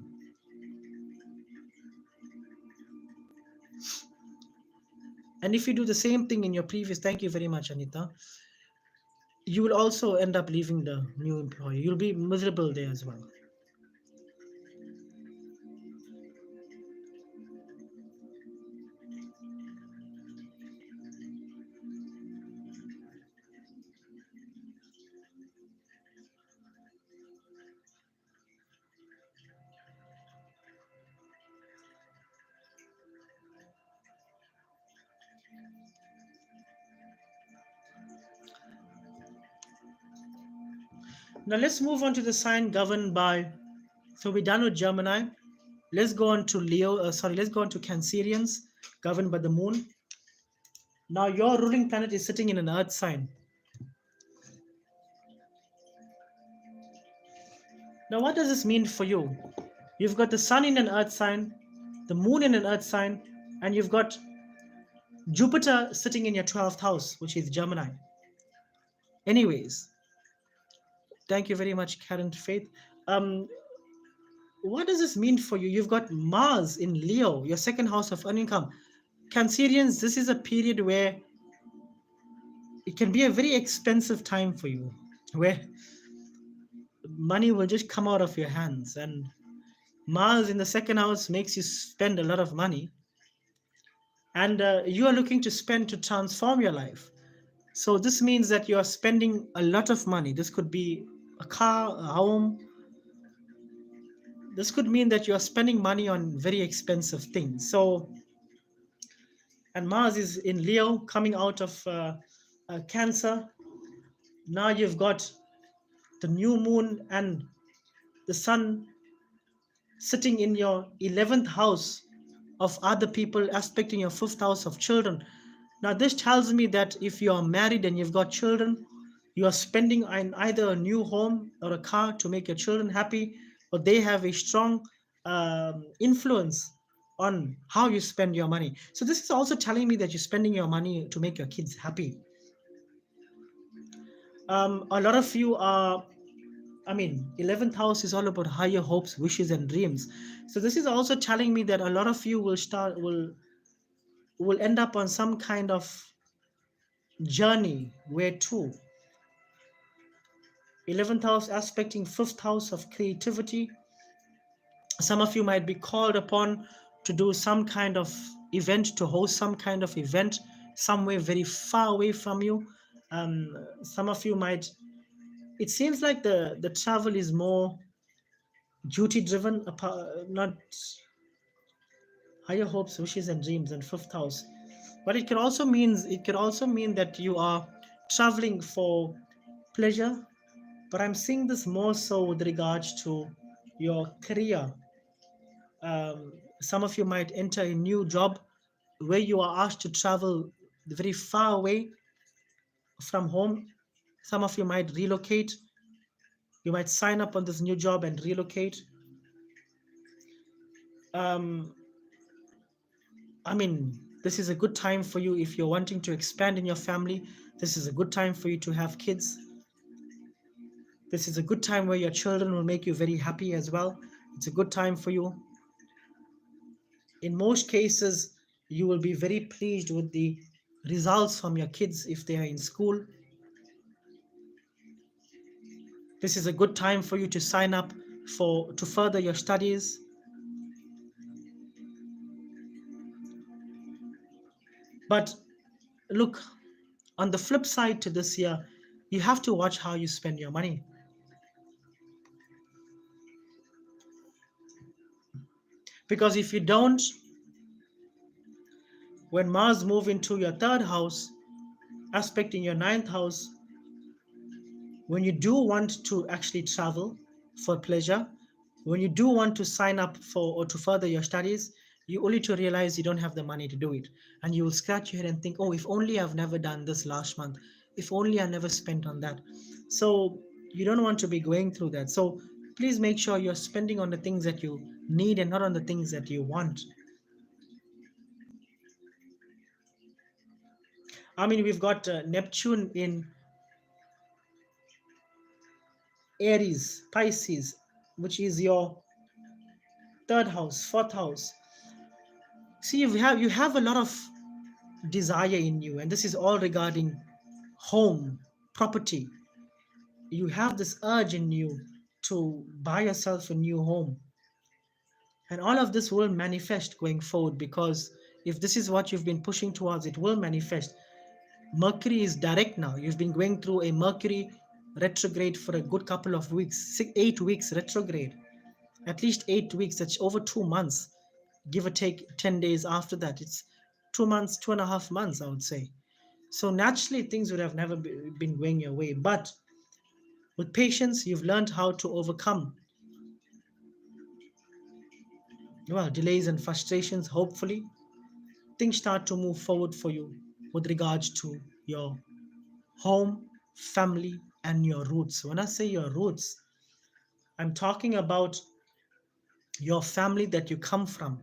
and if you do the same thing in your previous, thank you very much, Anita, you will also end up leaving the new employer. You'll be miserable there as well. Now let's move on to the sign governed by. So we're done with Gemini. Let's go on to Leo. Let's go on to Cancerians, governed by the moon. Now your ruling planet is sitting in an Earth sign. Now what does this mean for you? You've got the Sun in an Earth sign, the Moon in an Earth sign, and you've got Jupiter sitting in your 12th house, which is Gemini. Anyways, thank you very much, Karen Faith. What does this mean for you? You've got Mars in Leo, your second house of earning income. Cancerians, this is a period where it can be a very expensive time for you, where money will just come out of your hands. And Mars in the second house makes you spend a lot of money. And you are looking to spend to transform your life. So this means that you are spending a lot of money. This could be a car, a home. This could mean that you are spending money on very expensive things. So, and Mars is in Leo, coming out of Cancer. Now you've got the new moon and the sun sitting in your 11th house of other people, aspecting your 5th house of children. Now, this tells me that if you are married and you've got children, you are spending on either a new home or a car to make your children happy, or they have a strong influence on how you spend your money. So, this is also telling me that you're spending your money to make your kids happy. A lot of you are, 11th house is all about higher hopes, wishes, and dreams. So this is also telling me that a lot of you will end up on some kind of journey where 11th house aspecting 5th house of creativity. Some of you might be called upon to do some kind of event, to host some kind of event somewhere very far away from you. Some of you might, it seems like the travel is more duty driven, not higher hopes, wishes, and dreams, and 5th house. But it could also mean that you are traveling for pleasure. But I'm seeing this more so with regards to your career. Some of you might enter a new job where you are asked to travel very far away from home. Some of you might relocate. You might sign up on this new job and relocate. Um, this is a good time for you if you're wanting to expand in your family. This is a good time for you to have kids. This is a good time where your children will make you very happy as well. It's a good time for you. In most cases, you will be very pleased with the results from your kids if they are in school. This is a good time for you to sign up to further your studies. But look, on the flip side to this year, you have to watch how you spend your money. Because if you don't, when Mars move into your third house, aspect in your ninth house, when you do want to actually travel for pleasure, when you do want to sign up for or to further your studies, you only to realize you don't have the money to do it. And you will scratch your head and think, oh, if only I've never done this last month, if only I never spent on that. So you don't want to be going through that. So please make sure you're spending on the things that you need and not on the things that you want. I mean, we've got Neptune in Aries, Pisces, which is your third house, fourth house. See, you have a lot of desire in you, and this is all regarding home, property. You have this urge in you to buy yourself a new home, and all of this will manifest going forward, because if this is what you've been pushing towards, it will manifest. Mercury is direct now. You've been going through a Mercury retrograde for a good couple of weeks, 8 weeks retrograde, at least 8 weeks. That's over 2 months, give or take 10 days after that. It's 2 months, 2.5 months, I would say. So naturally, things would have never been going your way. But with patience, you've learned how to overcome, well, delays and frustrations. Hopefully, things start to move forward for you with regards to your home, family, and your roots. When I say your roots, I'm talking about your family that you come from.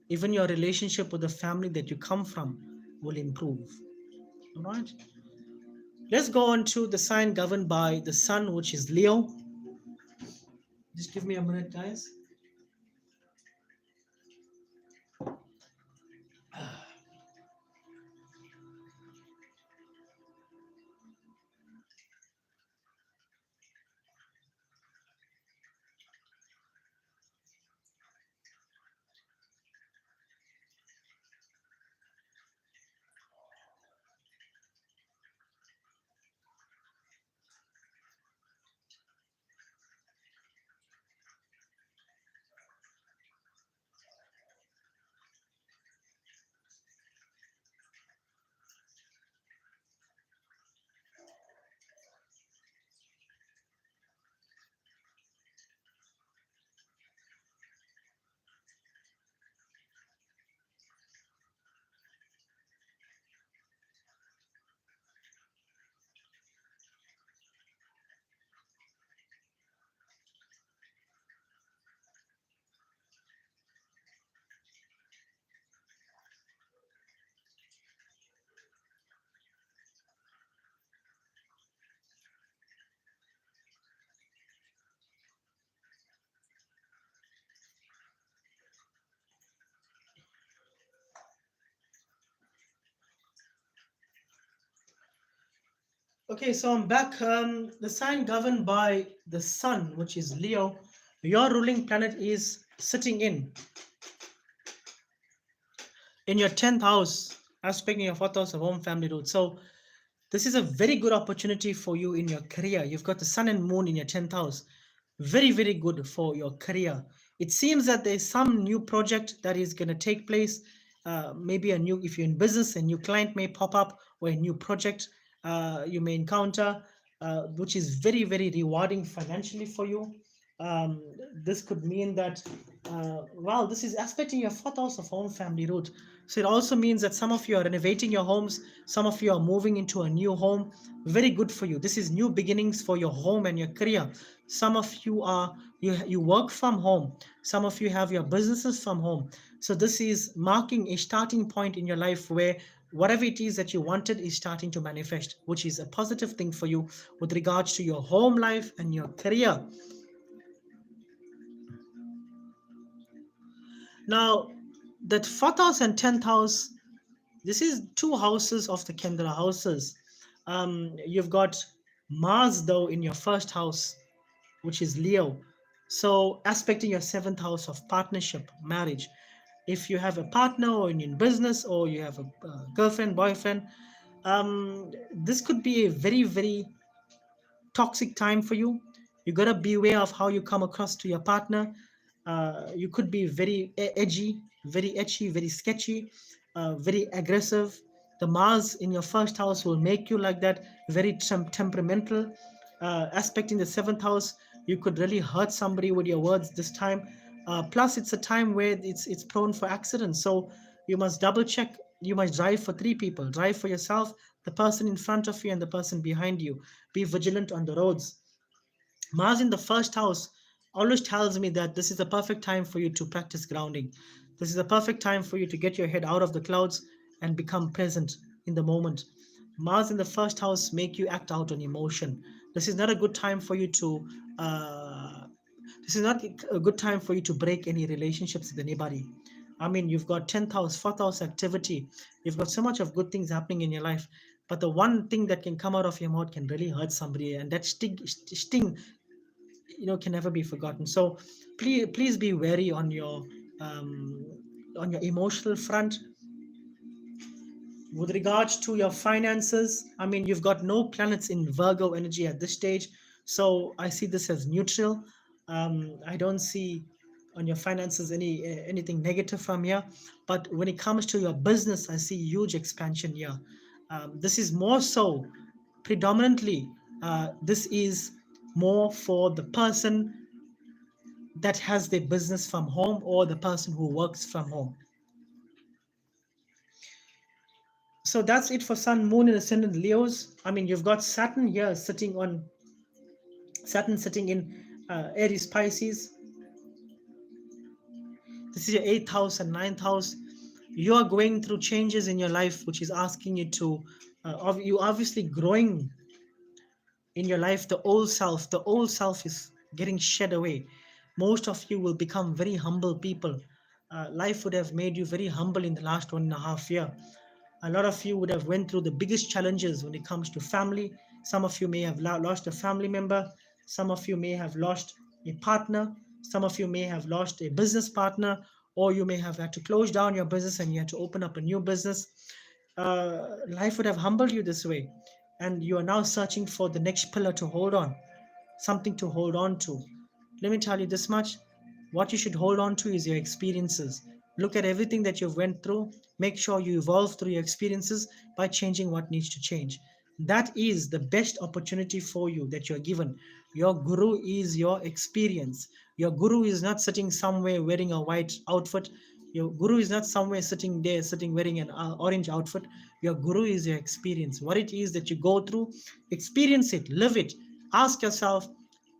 Even your relationship with the family that you come from will improve. All right. Let's go on to the sign governed by the sun, which is Leo. Just give me a minute, guys. Okay, so I'm back. The sign governed by the sun, which is Leo, your ruling planet is sitting in your 10th house, aspect in your fourth house of home, family, root. So this is a very good opportunity for you in your career. You've got the sun and moon in your 10th house. Very, very good for your career. It seems that there's some new project that is going to take place. Maybe if you're in business, a new client may pop up, or a new project you may encounter, which is very, very rewarding financially for you. Um, this could mean that, wow, this is aspecting your fourth house of home, family, root. So it also means that some of you are renovating your homes, some of you are moving into a new home. Very good for you. This is new beginnings for your home and your career. Some of you are you work from home. Some of you have your businesses from home. So this is marking a starting point in your life where whatever it is that you wanted is starting to manifest, which is a positive thing for you with regards to your home life and your career. Now, that fourth house and 10th house, this is two houses of the Kendra houses. You've got Mars, though, in your first house, which is Leo. So, aspecting your seventh house of partnership, marriage. If you have a partner, or in business, or you have a girlfriend, boyfriend, this could be a very, very toxic time for you. You got to beware of how you come across to your partner. You could be very edgy, very etchy, very sketchy, very aggressive. The Mars in your first house will make you like that, very temperamental. Aspect in the seventh house, you could really hurt somebody with your words this time. Plus, it's a time where it's prone for accidents. So you must double check. You must drive for three people. Drive for yourself, the person in front of you, and the person behind you. Be vigilant on the roads. Mars in the first house always tells me that this is a perfect time for you to practice grounding. This is a perfect time for you to get your head out of the clouds and become present in the moment. Mars in the first house make you act out on emotion. This is not a good time for you to uh, this is not a good time for you to break any relationships with anybody. I mean, you've got 10th house, 4th house activity. You've got so much of good things happening in your life. But the one thing that can come out of your mouth can really hurt somebody. And that sting can never be forgotten. So please be wary um, on your emotional front. With regards to your finances, I mean, you've got no planets in Virgo energy at this stage, so I see this as neutral. I don't see on your finances anything negative from here. But when it comes to your business, I see huge expansion here. This is more so predominantly. This is more for the person that has their business from home or the person who works from home. So that's it for Sun, Moon, and Ascendant Leos. I mean, you've got Saturn sitting in Aries Pisces. This is your eighth house and ninth house. You are going through changes in your life, which is asking you to. You obviously growing in your life. The old self is getting shed away. Most of you will become very humble people. Life would have made you very humble in the last 1.5 year. A lot of you would have went through the biggest challenges when it comes to family. Some of you may have lost a family member. Some of you may have lost a partner. Some of you may have lost a business partner, or you may have had to close down your business and you had to open up a new business. Life would have humbled you this way, and you are now searching for the next pillar to hold on, something to hold on to. Let me tell you this much: what you should hold on to is your experiences. Look at everything that you've went through. Make sure you evolve through your experiences by changing what needs to change. That is the best opportunity for you that you're given. Your guru is your experience. Your guru is not sitting somewhere wearing a white outfit. Your guru is not somewhere sitting there, sitting wearing an orange outfit. Your guru is your experience. What it is that you go through, experience it, live it. Ask yourself,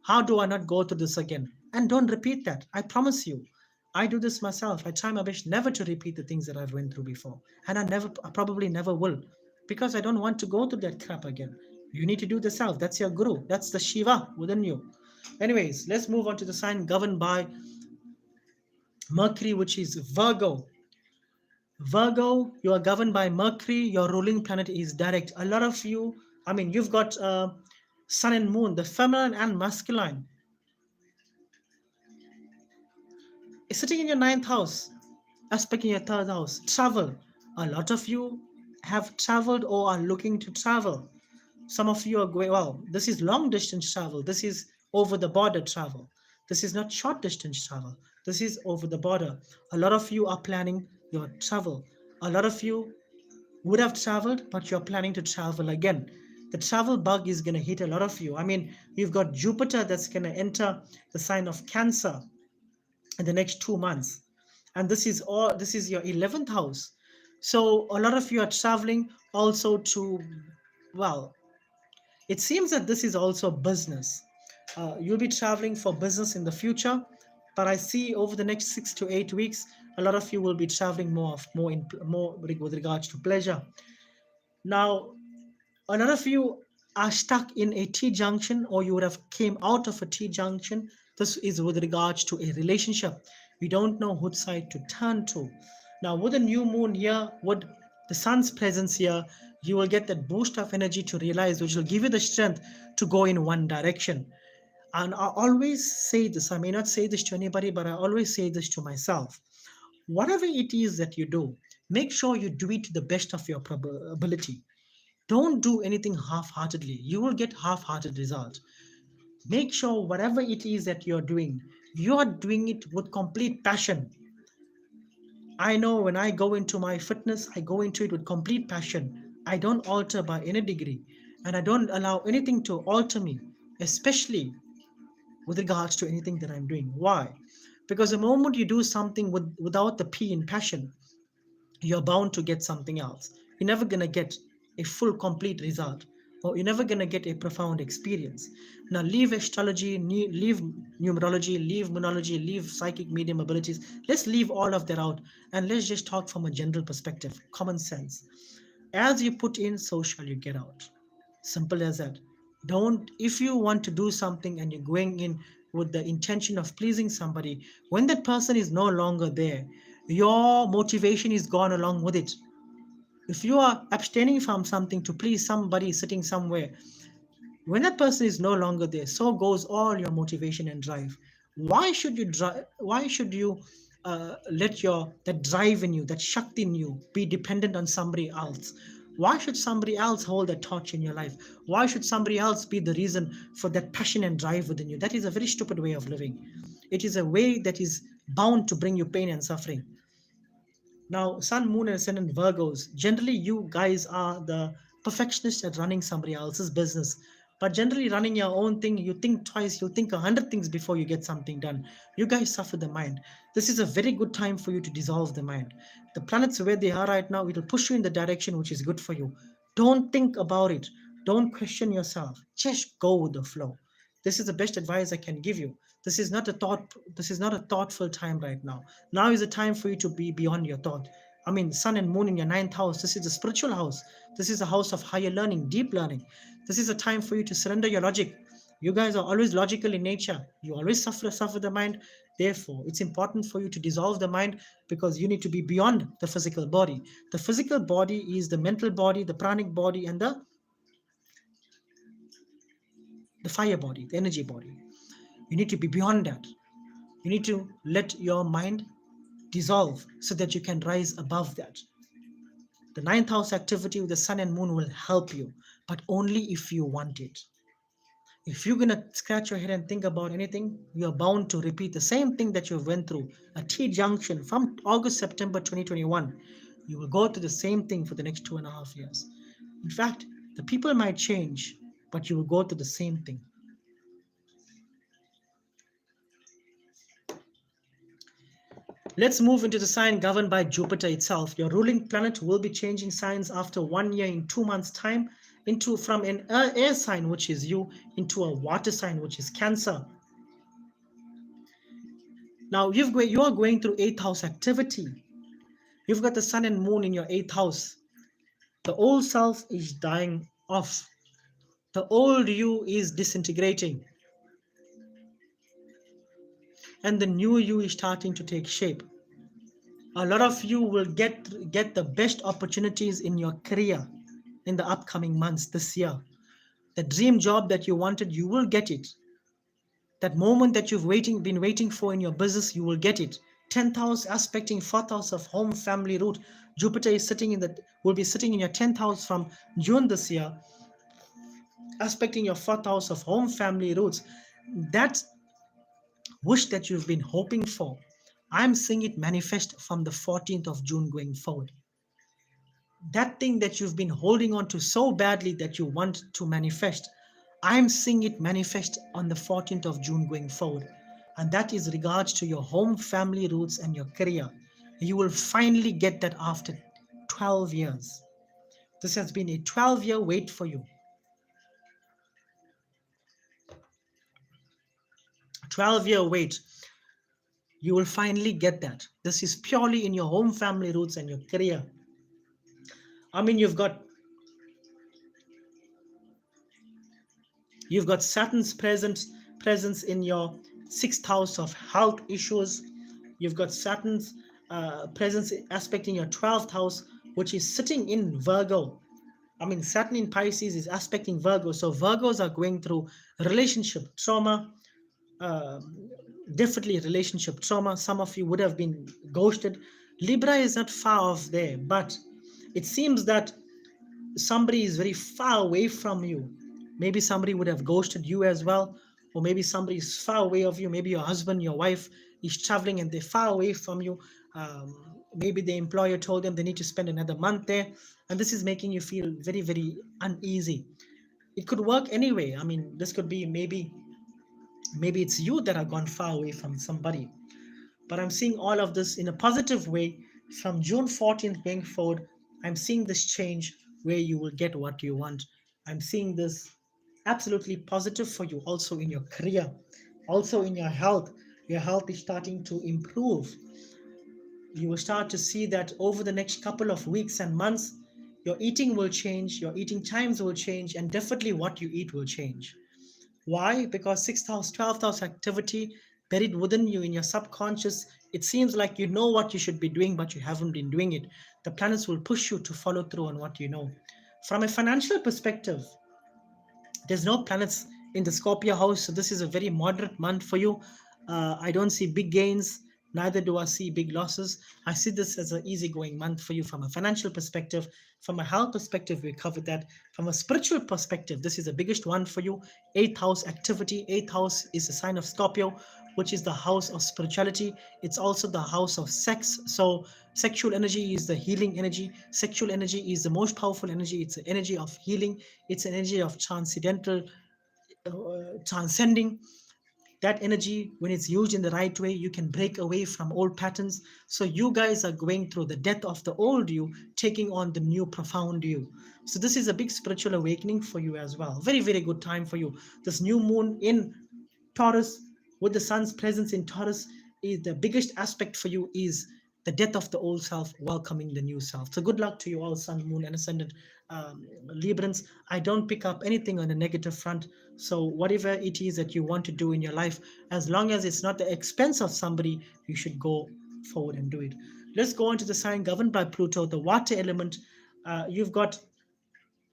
how do I not go through this again? And don't repeat that. I promise you. I do this myself. I try my best never to repeat the things that I've went through before. And I probably never will, because I don't want to go through that crap again. You need to do the self. That's your guru. That's the Shiva within you. Anyways, let's move on to the sign governed by Mercury, which is Virgo. Virgo, you are governed by Mercury. Your ruling planet is direct. A lot of you, I mean, you've got Sun and Moon, the feminine and masculine, is sitting in your ninth house, aspect in your third house. Travel. A lot of you have traveled or are looking to travel. Some of you are going, well, this is long distance travel. This is over the border travel. This is not short distance travel. This is over the border. A lot of you are planning your travel. A lot of you would have traveled, but you're planning to travel again. The travel bug is going to hit a lot of you. I mean, you've got Jupiter that's going to enter the sign of Cancer in the next 2 months. And this is your 11th house. So a lot of you are traveling also to, well, it seems that this is also business. You'll be traveling for business in the future, but I see over the next 6 to 8 weeks, a lot of you will be traveling more with regards to pleasure. Now, a lot of you are stuck in a T junction, or you would have came out of a T junction. This is with regards to a relationship. We don't know which side to turn to. Now, with the new moon here, with the sun's presence here, you will get that boost of energy to realize, which will give you the strength to go in one direction. And I always say this, I may not say this to anybody, but I always say this to myself. Whatever it is that you do, make sure you do it to the best of your ability. Don't do anything half-heartedly. You will get half-hearted results. Make sure whatever it is that you're doing, You are doing it with complete passion. I know when I go into my fitness, I go into it with complete passion. I don't alter by any degree, and I don't allow anything to alter me, especially with regards to anything that I'm doing. Why? Because the moment you do something without the P in passion, you're bound to get something else. You're never going to get a full, complete result, or you're never going to get a profound experience. Now, leave astrology, leave numerology, leave monology, leave psychic medium abilities. Let's leave all of that out and let's just talk from a general perspective, common sense. As you put in, so shall you get out. Simple as that. Don't, if you want to do something and you're going in with the intention of pleasing somebody, when that person is no longer there, your motivation is gone along with it. If you are abstaining from something to please somebody sitting somewhere, when that person is no longer there, so goes all your motivation and drive. Why should you let your that drive in you, that shakti in you, be dependent on somebody else? Why should somebody else hold that torch in your life? Why should somebody else be the reason for that passion and drive within you? That is a very stupid way of living. It is a way that is bound to bring you pain and suffering. Now, Sun, Moon, and Ascendant Virgos, generally, you guys are the perfectionists at running somebody else's business. But generally, running your own thing, you think twice, you think 100 things before you get something done. You guys suffer the mind. This is a very good time for you to dissolve the mind. The planets where they are right now, it will push you in the direction which is good for you. Don't think about it. Don't question yourself. Just go with the flow. This is the best advice I can give you. This is not a thoughtful time right now. Now is the time for you to be beyond your thought. I mean, sun and moon in your ninth house, this is a spiritual house. This is a house of higher learning, deep learning. This is a time for you to surrender your logic. You guys are always logical in nature. You always suffer the mind. Therefore, it's important for you to dissolve the mind, because you need to be beyond the physical body. The physical body is the mental body, the pranic body, and the fire body, the energy body. You need to be beyond that. You need to let your mind dissolve so that you can rise above that. The ninth house activity with the sun and moon will help you, but only if you want it. If you're gonna scratch your head and think about anything, you're bound to repeat the same thing that you went through. A T junction from August, September 2021. You will go through the same thing for the next 2.5 years. In fact, the people might change, but you will go through the same thing. Let's move into the sign governed by Jupiter itself. Your ruling planet will be changing signs after 1 year in 2 months' time, into from an air sign, which is you, into a water sign, which is Cancer. Now you are going through eighth house activity. You've got the sun and moon in your eighth house. The old self is dying off. The old you is disintegrating, and the new you is starting to take shape. A lot of you will get the best opportunities in your career in the upcoming months this year. The dream job that you wanted, you will get it. That moment that you've been waiting for in your business, you will get it. 10th house aspecting 4th house of home family root. Jupiter is will be sitting in your 10th house from June this year, aspecting your 4th house of home family roots. That wish that you've been hoping for, I'm seeing it manifest from the 14th of June going forward. That thing that you've been holding on to so badly that you want to manifest, I'm seeing it manifest on the 14th of June going forward. And that is regards to your home family roots and your career. You will finally get that after 12 years. This has been a 12-year wait for you. 12-year wait. You will finally get that. This is purely in your home family roots and your career. I mean, you've got Saturn's presence in your 6th house of health issues. You've got Saturn's presence aspecting your 12th house, which is sitting in Virgo. I mean, Saturn in Pisces is aspecting Virgo. So Virgos are going through relationship trauma, definitely relationship trauma. Some of you would have been ghosted. Libra is not far off there, but it seems that somebody is very far away from you. Maybe somebody would have ghosted you as well, or maybe somebody is far away of you. Maybe your husband, your wife is traveling and they're far away from you. Maybe the employer told them they need to spend another month there, and this is making you feel very, very uneasy. It could work anyway. I mean, this could be maybe it's you that are gone far away from somebody. But I'm seeing all of this in a positive way. From June 14th going forward, I'm seeing this change where you will get what you want. I'm seeing this absolutely positive for you also in your career, also in your health. Your health is starting to improve. You will start to see that over the next couple of weeks and months, your eating will change, your eating times will change, and definitely what you eat will change. Why? Because 6th house, 12th house activity buried within you in your subconscious, it seems like you know what you should be doing, but you haven't been doing it. The planets will push you to follow through on what you know. From a financial perspective, there's no planets in the Scorpio house, so this is a very moderate month for you. I don't see big gains, neither do I see big losses. I see this as an easygoing month for you from a financial perspective. From a health perspective, we covered that. From a spiritual perspective, this is the biggest one for you. 8th house activity. 8th house is a sign of Scorpio, which is the house of spirituality. It's also the house of sex. So sexual energy is the healing energy. Sexual energy is the most powerful energy. It's the energy of healing. It's an energy of transcendental, transcending. That energy, when it's used in the right way, you can break away from old patterns. So you guys are going through the death of the old you, taking on the new profound you. So this is a big spiritual awakening for you as well. Very, very good time for you. This new moon in Taurus, with the sun's presence in Taurus, is the biggest aspect for you is the death of the old self, welcoming the new self. So good luck to you all, Sun, Moon, and Ascendant Librans. I don't pick up anything on the negative front. So whatever it is that you want to do in your life, as long as it's not the expense of somebody, you should go forward and do it. Let's go on to the sign governed by Pluto, the water element. You've got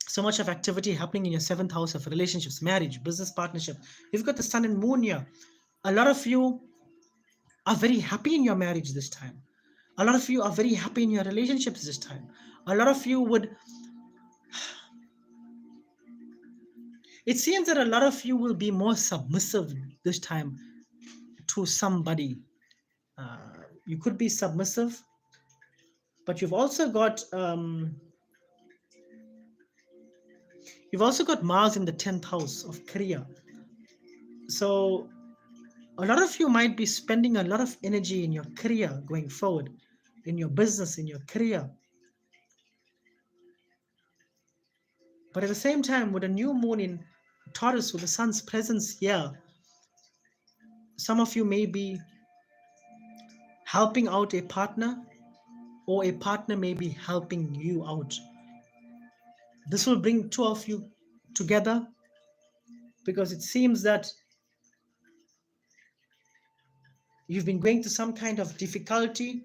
so much of activity happening in your 7th house of relationships, marriage, business partnership. You've got the sun and moon here. A lot of you are very happy in your marriage this time. A lot of you are very happy in your relationships this time. A lot of you would, it seems that a lot of you will be more submissive this time to somebody. You could be submissive, but you've also got Mars in the 10th house of career. So a lot of you might be spending a lot of energy in your career going forward, in your business, in your career. But at the same time, with a new moon in Taurus, with the sun's presence here, some of you may be helping out a partner, or a partner may be helping you out. This will bring two of you together, because it seems that you've been going through some kind of difficulty.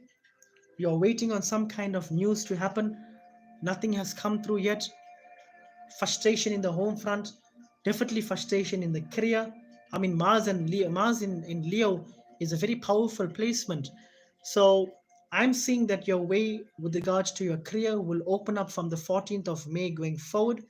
You're waiting on some kind of news to happen. Nothing has come through yet. Frustration in the home front, definitely frustration in the career. I mean, Mars and Leo, Mars in Leo is a very powerful placement. So I'm seeing that your way with regards to your career will open up from the 14th of May going forward.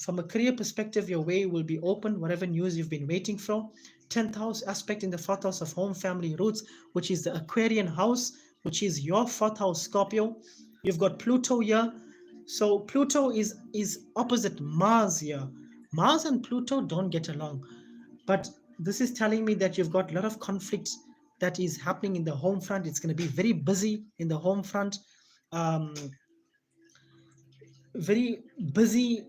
From a career perspective, your way will be open, whatever news you've been waiting for. 10th house aspect in the 4th house of home, family, roots, which is the Aquarian house, which is your 4th house, Scorpio. You've got Pluto here. So Pluto is opposite Mars here. Mars and Pluto don't get along. But this is telling me that you've got a lot of conflict that is happening in the home front. It's going to be very busy in the home front. Very busy,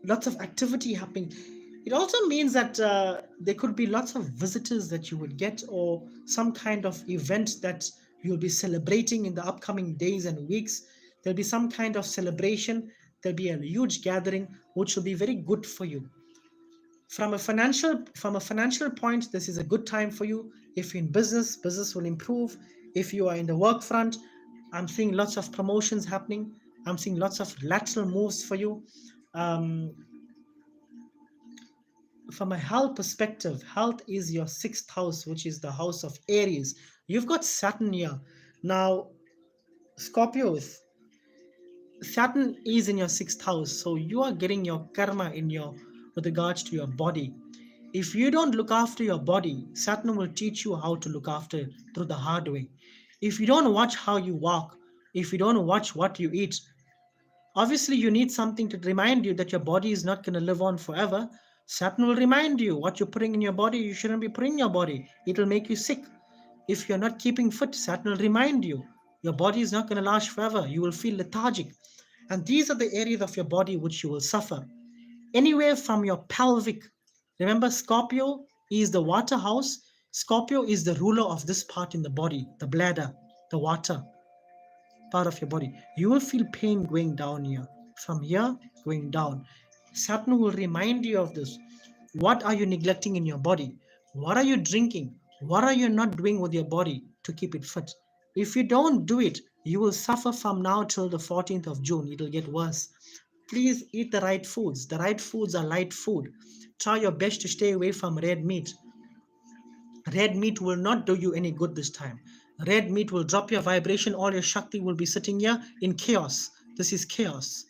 lots of activity happening. It also means that there could be lots of visitors that you would get, or some kind of event that you'll be celebrating in the upcoming days and weeks. There'll be some kind of celebration. There'll be a huge gathering, which will be very good for you. From a financial point, this is a good time for you. If you're in business, business will improve. If you are in the work front, I'm seeing lots of promotions happening. I'm seeing lots of lateral moves for you. From a health perspective, health is your 6th house, which is the house of Aries. You've got Saturn here. Now, Scorpios, Saturn is in your 6th house, so you are getting your karma in your with regards to your body. If you don't look after your body, Saturn will teach you how to look after it through the hard way. If you don't watch how you walk, if you don't watch what you eat, obviously you need something to remind you that your body is not going to live on forever. Saturn will remind you what you're putting in your body, you shouldn't be putting in your body. It will make you sick. If you're not keeping fit, Saturn will remind you your body is not going to last forever. You will feel lethargic. And these are the areas of your body which you will suffer. Anywhere from your pelvic. Remember, Scorpio is the water house. Scorpio is the ruler of this part in the body, the bladder, the water part of your body. You will feel pain going down here, from here going down. Saturn will remind you of this. What are you neglecting in your body? What are you drinking? What are you not doing with your body to keep it fit? If you don't do it, you will suffer from now till the 14th of June. It will get worse. Please eat the right foods. The right foods are light food. Try your best to stay away from red meat. Red meat will not do you any good this time. Red meat will drop your vibration. All your Shakti will be sitting here in chaos. This is chaos.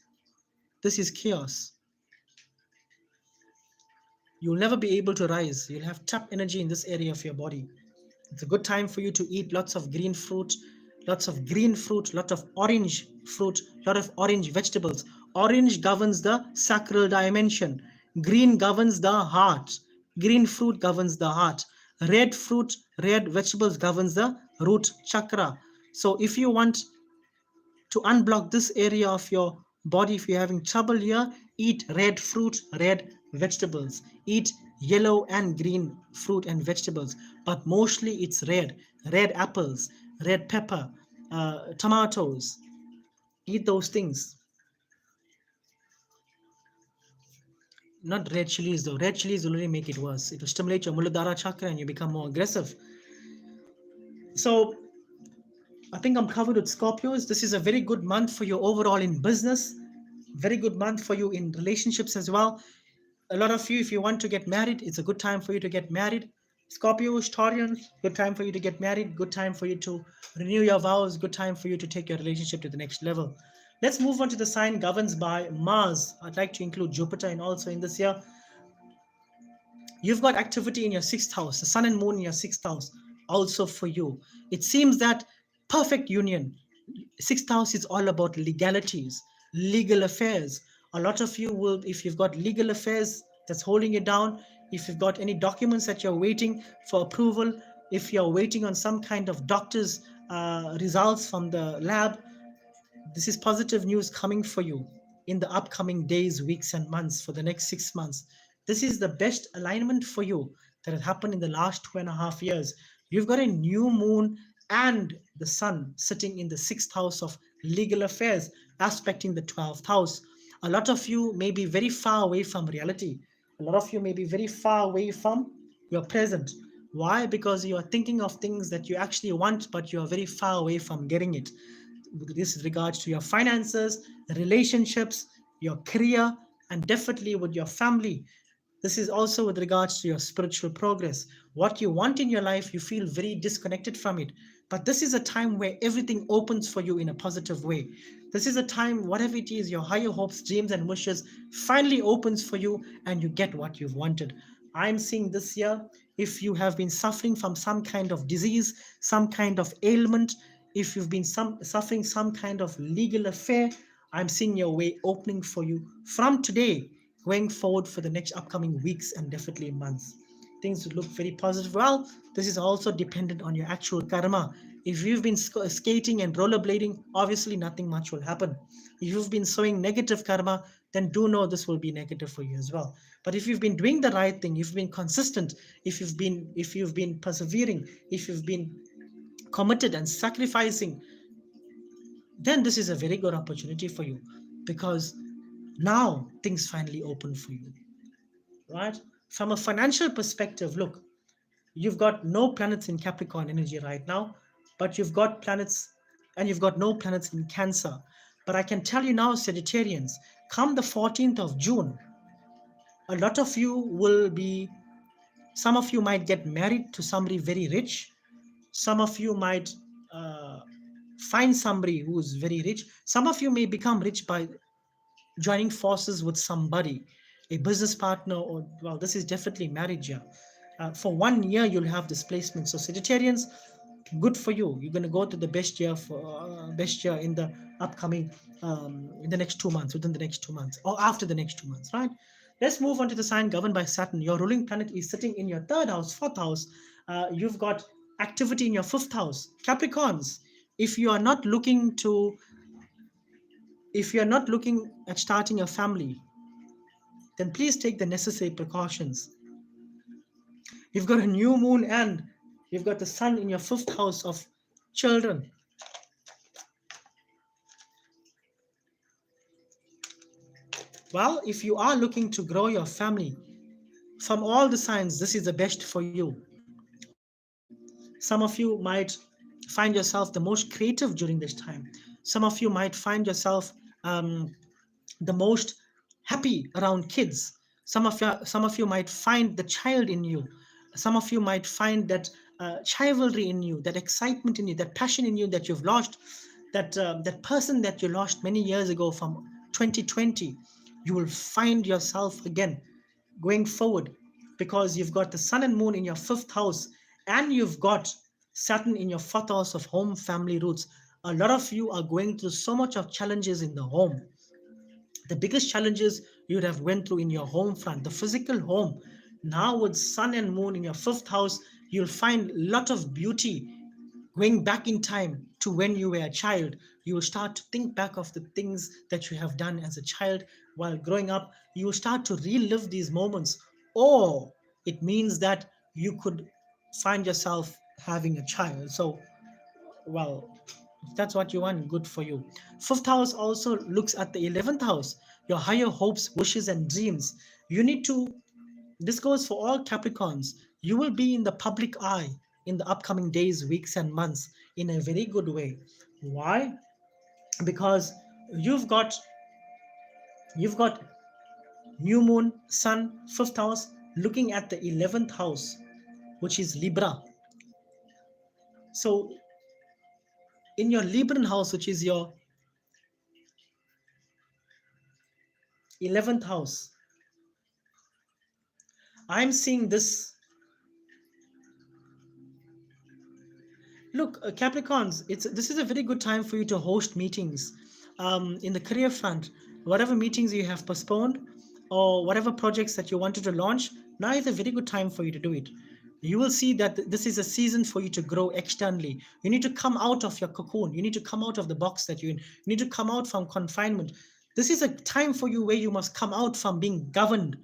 This is chaos. You'll never be able to rise. You'll have tap energy in this area of your body. It's a good time for you to eat lots of green fruit, lot of orange fruit, lot of orange vegetables. Orange governs the sacral dimension. Green governs the heart. Green fruit governs the heart. Red fruit, red vegetables governs the root chakra. So if you want to unblock this area of your body, if you're having trouble here, eat red fruit, red vegetables. Eat yellow and green fruit and vegetables, but mostly it's red apples, red pepper, tomatoes. Eat those things. Not red chilies though. Red chilies will only make it worse. It will stimulate your Muladhara chakra and you become more aggressive. So I think I'm covered with Scorpios. This is a very good month for you overall in business. Very good month for you in relationships as well. A lot of you, if you want to get married, it's a good time for you to get married. Scorpios, Taurians, good time for you to get married. Good time for you to renew your vows. Good time for you to take your relationship to the next level. Let's move on to the sign governed by Mars. I'd like to include Jupiter and also in this year. You've got activity in your 6th house, the sun and moon in your 6th house, also for you. It seems that perfect union. 6th house is all about legalities, legal affairs. A lot of you will, if you've got legal affairs that's holding you down, if you've got any documents that you're waiting for approval, if you're waiting on some kind of doctor's results from the lab, this is positive news coming for you in the upcoming days, weeks, and months for the next 6 months. This is the best alignment for you that has happened in the last 2.5 years. You've got a new moon and the sun sitting in the 6th house of legal affairs, aspecting the 12th house. A lot of you may be very far away from reality. A lot of you may be very far away from your present. Why? Because you are thinking of things that you actually want, but you are very far away from getting it. This is regards to your finances, relationships, your career, and definitely with your family. This is also with regards to your spiritual progress. What you want in your life, you feel very disconnected from it. But this is a time where everything opens for you in a positive way. This is a time, whatever it is, your higher hopes, dreams, and wishes finally opens for you and you get what you've wanted. I'm seeing this year, if you have been suffering from some kind of disease, some kind of ailment, if you've been suffering some kind of legal affair, I'm seeing your way opening for you from today going forward for the next upcoming weeks and definitely months. Things look very positive. Well, this is also dependent on your actual karma. If you've been skating and rollerblading, obviously nothing much will happen. If you've been sowing negative karma, then do know this will be negative for you as well. But if you've been doing the right thing, if you've been consistent, if you've been persevering, if you've been committed and sacrificing, then this is a very good opportunity for you, because now things finally open for you, right? From a financial perspective, look, you've got no planets in Capricorn energy right now, but you've got planets, and you've got no planets in Cancer. But I can tell you now, Sagittarians, come the 14th of June, a lot of you will be, some of you might get married to somebody very rich. Some of you might Find somebody who is very rich. Some of you may become rich by joining forces with somebody, a business partner, or well, this is definitely marriage year. For 1 year, you'll have displacement. So Sagittarians, good for you. You're going to go to the best year in the upcoming in the next 2 months, within the next 2 months, or after the next 2 months, right? Let's move on to the sign governed by Saturn. Your ruling planet is sitting in your third house, fourth house. You've got activity in your fifth house. Capricorns, if you are not looking to if you're not looking at starting a family, then please take the necessary precautions. You've got a new moon and you've got the sun in your fifth house of children. Well, if you are looking to grow your family, from all the signs, this is the best for you. Some of you might find yourself the most creative during this time. Some of you might find yourself the most happy around kids. Some of you might find the child in you. Some of you might find that chivalry in you, that excitement in you, that passion in you that you've lost, that person that you lost many years ago from 2020. You will find yourself again going forward, because you've got the sun and moon in your fifth house and you've got Saturn in your fourth house of home, family, roots. A lot of you are going through so much of challenges in the home. The biggest challenges you would have went through in your home front, the physical home. Now with sun and moon in your fifth house, you'll find a lot of beauty. Going back in time to when you were a child, you will start to think back of the things that you have done as a child while growing up. You will start to relive these moments, or it means that you could find yourself having a child. So, well, if that's what you want, good for you. Fifth house also looks at the 11th house, your higher hopes, wishes, and dreams. You need to, this goes for all Capricorns. You will be in the public eye in the upcoming days, weeks, and months in a very good way. Why? Because you've got you've got new moon, sun, fifth house looking at the 11th house, which is Libra. So in your Libran house, which is your 11th house, I'm seeing this. Look, Capricorns, this is a very good time for you to host meetings in the career front. Whatever meetings you have postponed or whatever projects that you wanted to launch, now is a very good time for you to do it. You will see that this is a season for you to grow externally. You need to come out of your cocoon. You need to come out of the box that you're in. You need to come out from confinement. This is a time for you where you must come out from being governed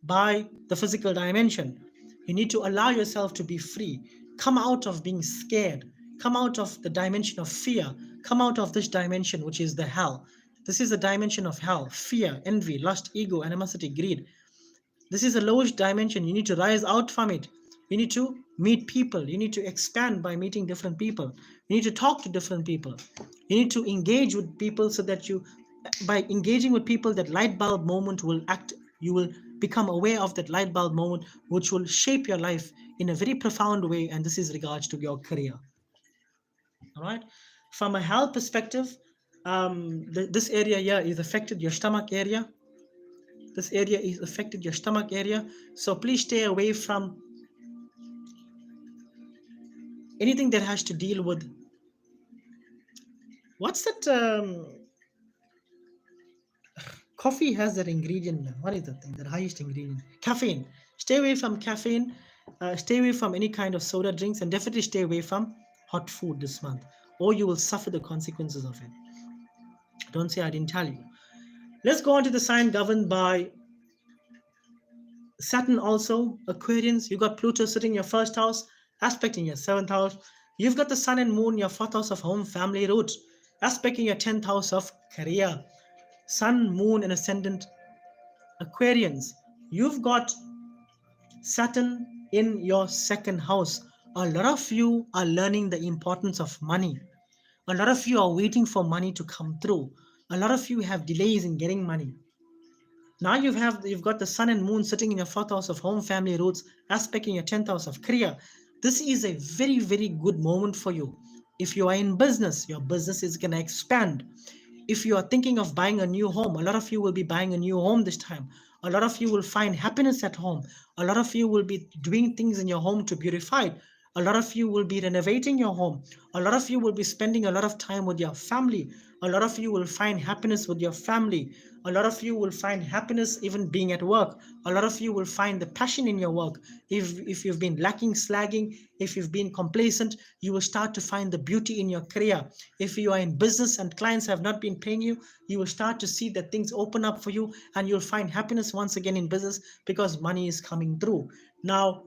by the physical dimension. You need to allow yourself to be free. Come out of being scared. Come out of the dimension of fear. Come out of this dimension, which is the hell. This is the dimension of hell: fear, envy, lust, ego, animosity, greed. This is the lowest dimension. You need to rise out from it. You need to meet people. You need to expand by meeting different people. You need to talk to different people. You need to engage with people so that by engaging with people, that light bulb moment will act. You will become aware of that light bulb moment, which will shape your life in a very profound way. And this is regards to your career. All right. From a health perspective, this area here is affected your stomach area. This area is affected your stomach area. So please stay away from anything that has to deal with, what's that? Coffee has that ingredient. What is that thing? That highest ingredient? Caffeine. Stay away from caffeine. Stay away from any kind of soda drinks, and definitely stay away from hot food this month, or you will suffer the consequences of it. Don't say I didn't tell you. Let's go on to the sign governed by Saturn, also Aquarians. You got Pluto sitting in your first house, aspect in your seventh house. You've got the sun and moon in your fourth house of home, family, roots, aspect in your 10th house of career. Sun, moon, and ascendant Aquarians. You've got Saturn in your second house. A lot of you are learning the importance of money. A lot of you are waiting for money to come through. A lot of you have delays in getting money. Now you've got the sun and moon sitting in your fourth house of home, family, roots, aspect in your 10th house of career. This is a very, very good moment for you. If you are in business, your business is going to expand. If you are thinking of buying a new home, a lot of you will be buying a new home this time. A lot of you will find happiness at home. A lot of you will be doing things in your home to beautify it. A lot of you will be renovating your home. A lot of you will be spending a lot of time with your family. A lot of you will find happiness with your family. A lot of you will find happiness even being at work. A lot of you will find the passion in your work. If you've been lacking, slagging, if you've been complacent, you will start to find the beauty in your career. If you are in business and clients have not been paying you, you will start to see that things open up for you and you'll find happiness once again in business because money is coming through. Now,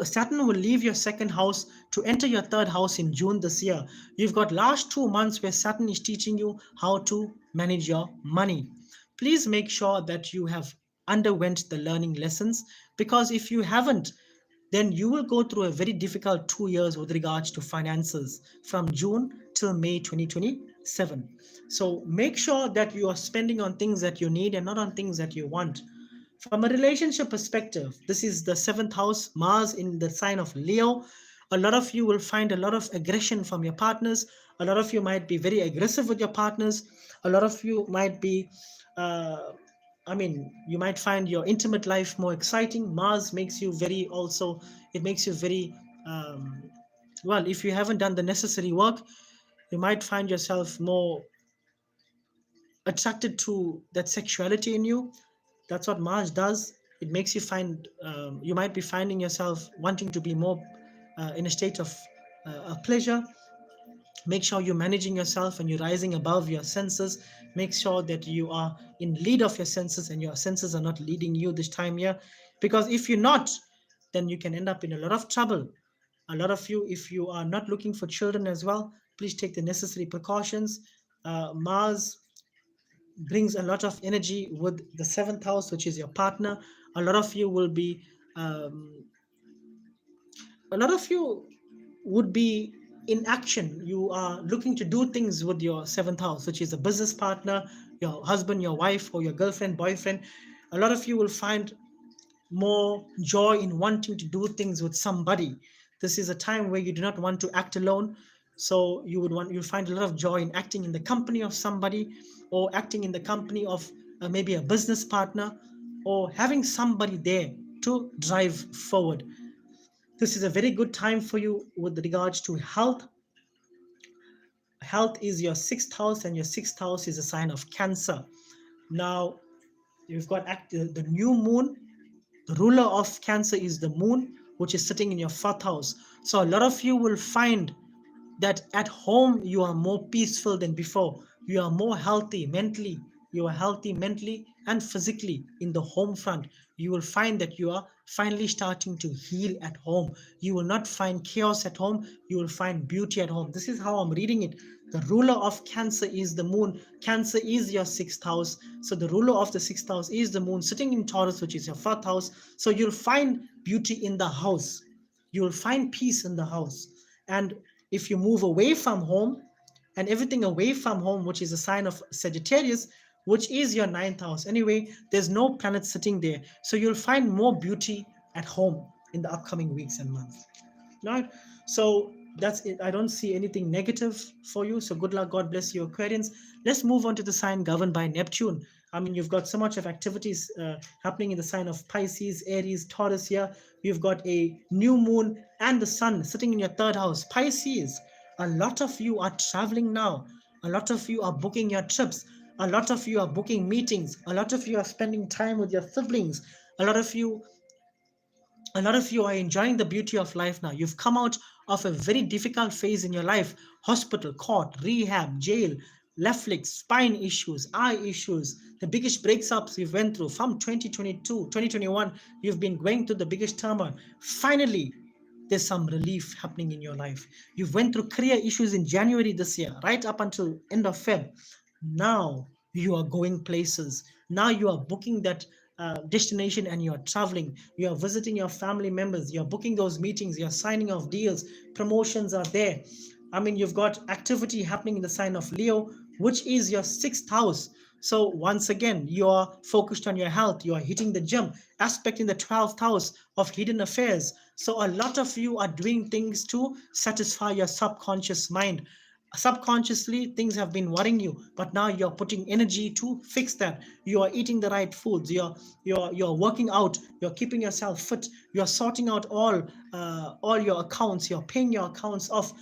Saturn will leave your second house to enter your third house in June this year. You've got last 2 months where Saturn is teaching you how to manage your money. Please make sure that you have underwent the learning lessons, because if you haven't, then you will go through a very difficult 2 years with regards to finances from June till May 2027. So make sure that you are spending on things that you need and not on things that you want. From a relationship perspective, this is the seventh house, Mars in the sign of Leo. A lot of you will find a lot of aggression from your partners. A lot of you might be very aggressive with your partners. A lot of you might be, you might find your intimate life more exciting. Mars makes you very, also, it makes you very, well, if you haven't done the necessary work, you might find yourself more attracted to that sexuality in you. That's what Mars does. It makes you find, you might be finding yourself wanting to be more in a state of a pleasure. Make sure you're managing yourself and you're rising above your senses. Make sure that you are in lead of your senses and your senses are not leading you this time here. Because if you're not, then you can end up in a lot of trouble. A lot of you, if you are not looking for children as well, please take the necessary precautions. Mars brings a lot of energy with the seventh house, which is your partner. A lot of you will be, um, a lot of you would be in action. You are looking to do things with your seventh house, which is a business partner, your husband, your wife, or your girlfriend, boyfriend. A lot of you will find more joy in wanting to do things with somebody. This is a time where you do not want to act alone. So you'll find a lot of joy in acting in the company of somebody, or acting in the company of maybe a business partner, or having somebody there to drive forward. This is a very good time for you with regards to health. Health is your sixth house, and your sixth house is a sign of Cancer. Now, you've got the new moon. The ruler of Cancer is the moon, which is sitting in your fourth house. So a lot of you will find that at home you are more peaceful than before. You are more healthy mentally. You are healthy mentally and physically in the home front. You will find that you are finally starting to heal at home. You will not find chaos at home. You will find beauty at home. This is how I'm reading it. The ruler of Cancer is the moon. Cancer is your sixth house. So the ruler of the sixth house is the moon sitting in Taurus, which is your fourth house. So you'll find beauty in the house. You will find peace in the house. And if you move away from home, and everything away from home, which is a sign of Sagittarius, which is your ninth house. Anyway, there's no planet sitting there. So you'll find more beauty at home in the upcoming weeks and months. Right? So that's it. I don't see anything negative for you. So good luck. God bless you, Aquarians. Let's move on to the sign governed by Neptune. I mean, you've got so much of activities happening in the sign of Pisces, Aries, Taurus here. You've got a new moon and the sun sitting in your third house. Pisces, a lot of you are traveling now. A lot of you are booking your trips. A lot of you are booking meetings. A lot of you are spending time with your siblings. A lot of you are enjoying the beauty of life now. You've come out of a very difficult phase in your life: hospital, court, rehab, jail, left leg, spine issues, eye issues, the biggest breakups you've went through from 2022, 2021. You've been going through the biggest turmoil. Finally, there's some relief happening in your life. You've went through career issues in January this year, right up until end of Feb. Now you are going places. Now you are booking that destination and you are traveling. You are visiting your family members. You are booking those meetings. You are signing off deals. Promotions are there. I mean, you've got activity happening in the sign of Leo, which is your sixth house. So once again, you are focused on your health, you are hitting the gym, aspecting the 12th house of hidden affairs. So a lot of you are doing things to satisfy your subconscious mind. Subconsciously, things have been worrying you, but now you're putting energy to fix that. You are eating the right foods, you're working out, you're keeping yourself fit, you're sorting out all your accounts, you're paying your accounts off.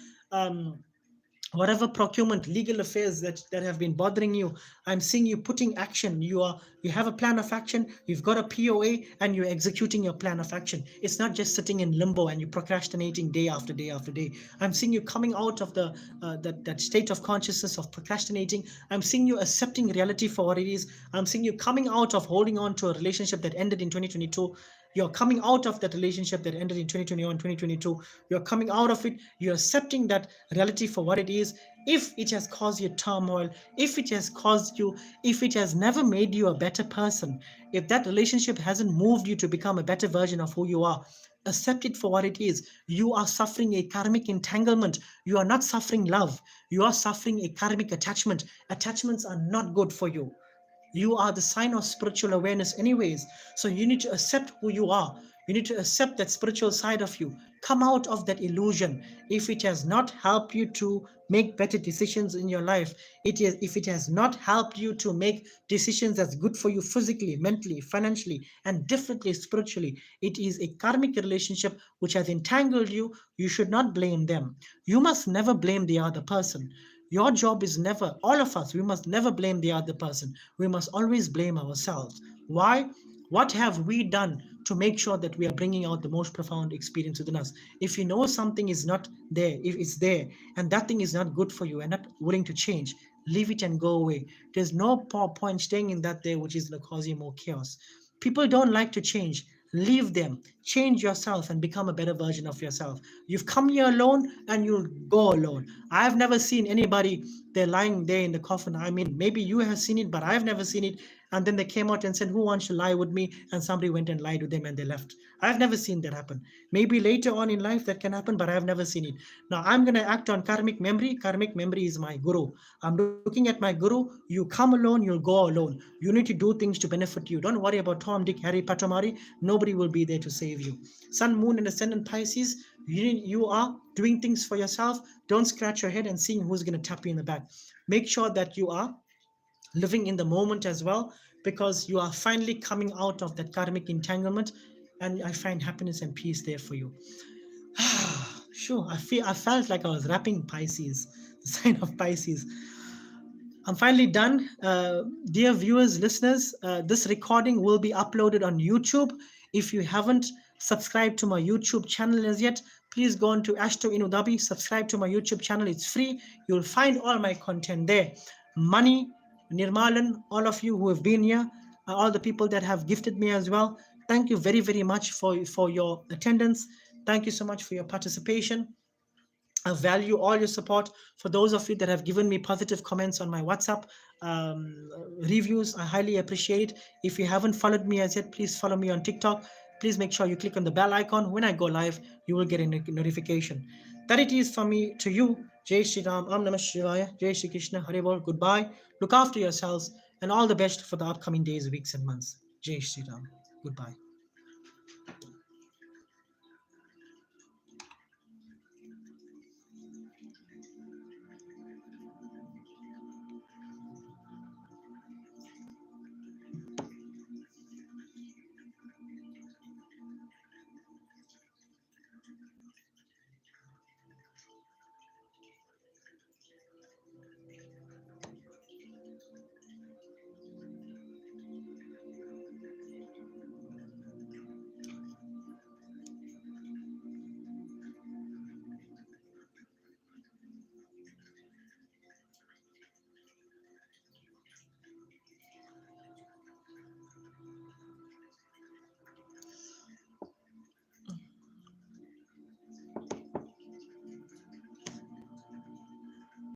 Whatever procurement, legal affairs that have been bothering you, I'm seeing you putting action. You have a plan of action, you've got a POA, and you're executing your plan of action. It's not just sitting in limbo and you're procrastinating day after day after day. I'm seeing you coming out of the that state of consciousness of procrastinating. I'm seeing you accepting reality for what it is. I'm seeing you coming out of holding on to a relationship that ended in 2022. You're coming out of that relationship that ended in 2021, 2022. You're coming out of it. You're accepting that reality for what it is. If it has caused you turmoil, if it has caused you, if it has never made you a better person, if that relationship hasn't moved you to become a better version of who you are, accept it for what it is. You are suffering a karmic entanglement. You are not suffering love. You are suffering a karmic attachment. Attachments are not good for you. You are the sign of spiritual awareness anyways, so you need to accept who you are. You need to accept that spiritual side of you. Come out of that illusion. If it has not helped you to make better decisions in your life, if it has not helped you to make decisions that's good for you physically, mentally, financially, and differently spiritually, it is a karmic relationship which has entangled you. You should not blame them. You must never blame the other person. Your job is never, all of us, we must never blame the other person. We must always blame ourselves. Why? What have we done to make sure that we are bringing out the most profound experience within us? If you know something is not there, if it's there, and that thing is not good for you and not willing to change, leave it and go away. There's no point staying in that there which is going to cause you more chaos. People don't like to change. Leave them. Change yourself and become a better version of yourself. You've come here alone and you'll go alone. I've never seen anybody, they're lying there in the coffin. I mean, maybe you have seen it, but I've never seen it. And then they came out and said, "Who wants to lie with me?" And somebody went and lied with them and they left. I've never seen that happen. Maybe later on in life that can happen, but I've never seen it. Now I'm going to act on karmic memory. Karmic memory is my guru. I'm looking at my guru. You come alone, you'll go alone. You need to do things to benefit you. Don't worry about Tom, Dick, Harry, Patomari. Nobody will be there to save you. Sun, Moon, and Ascendant Pisces, you are doing things for yourself. Don't scratch your head and seeing who's going to tap you in the back. Make sure that you are living in the moment as well, because you are finally coming out of that karmic entanglement, and I find happiness and peace there for you. Sure, I felt like I was rapping Pisces, the sign of Pisces. I'm finally done. Dear viewers, listeners, this recording will be uploaded on YouTube. If you haven't subscribed to my YouTube channel as yet, please go on to Ashto Inudabi, subscribe to my YouTube channel. It's free. You'll find all my content there. Money, Nirmalan, all of you who have been here, all the people that have gifted me as well. Thank you very, very much for your attendance. Thank you so much for your participation. I value all your support. For those of you that have given me positive comments on my WhatsApp reviews, I highly appreciate it. If you haven't followed me as yet, please follow me on TikTok. Please make sure you click on the bell icon. When I go live, you will get a notification. That it is from me to you. Jai Shri Ram, Am Namah Shivaya, Jai Shri Krishna, Hare Bol, goodbye. Look after yourselves and all the best for the upcoming days, weeks, and months. Jai Shri Ram, goodbye.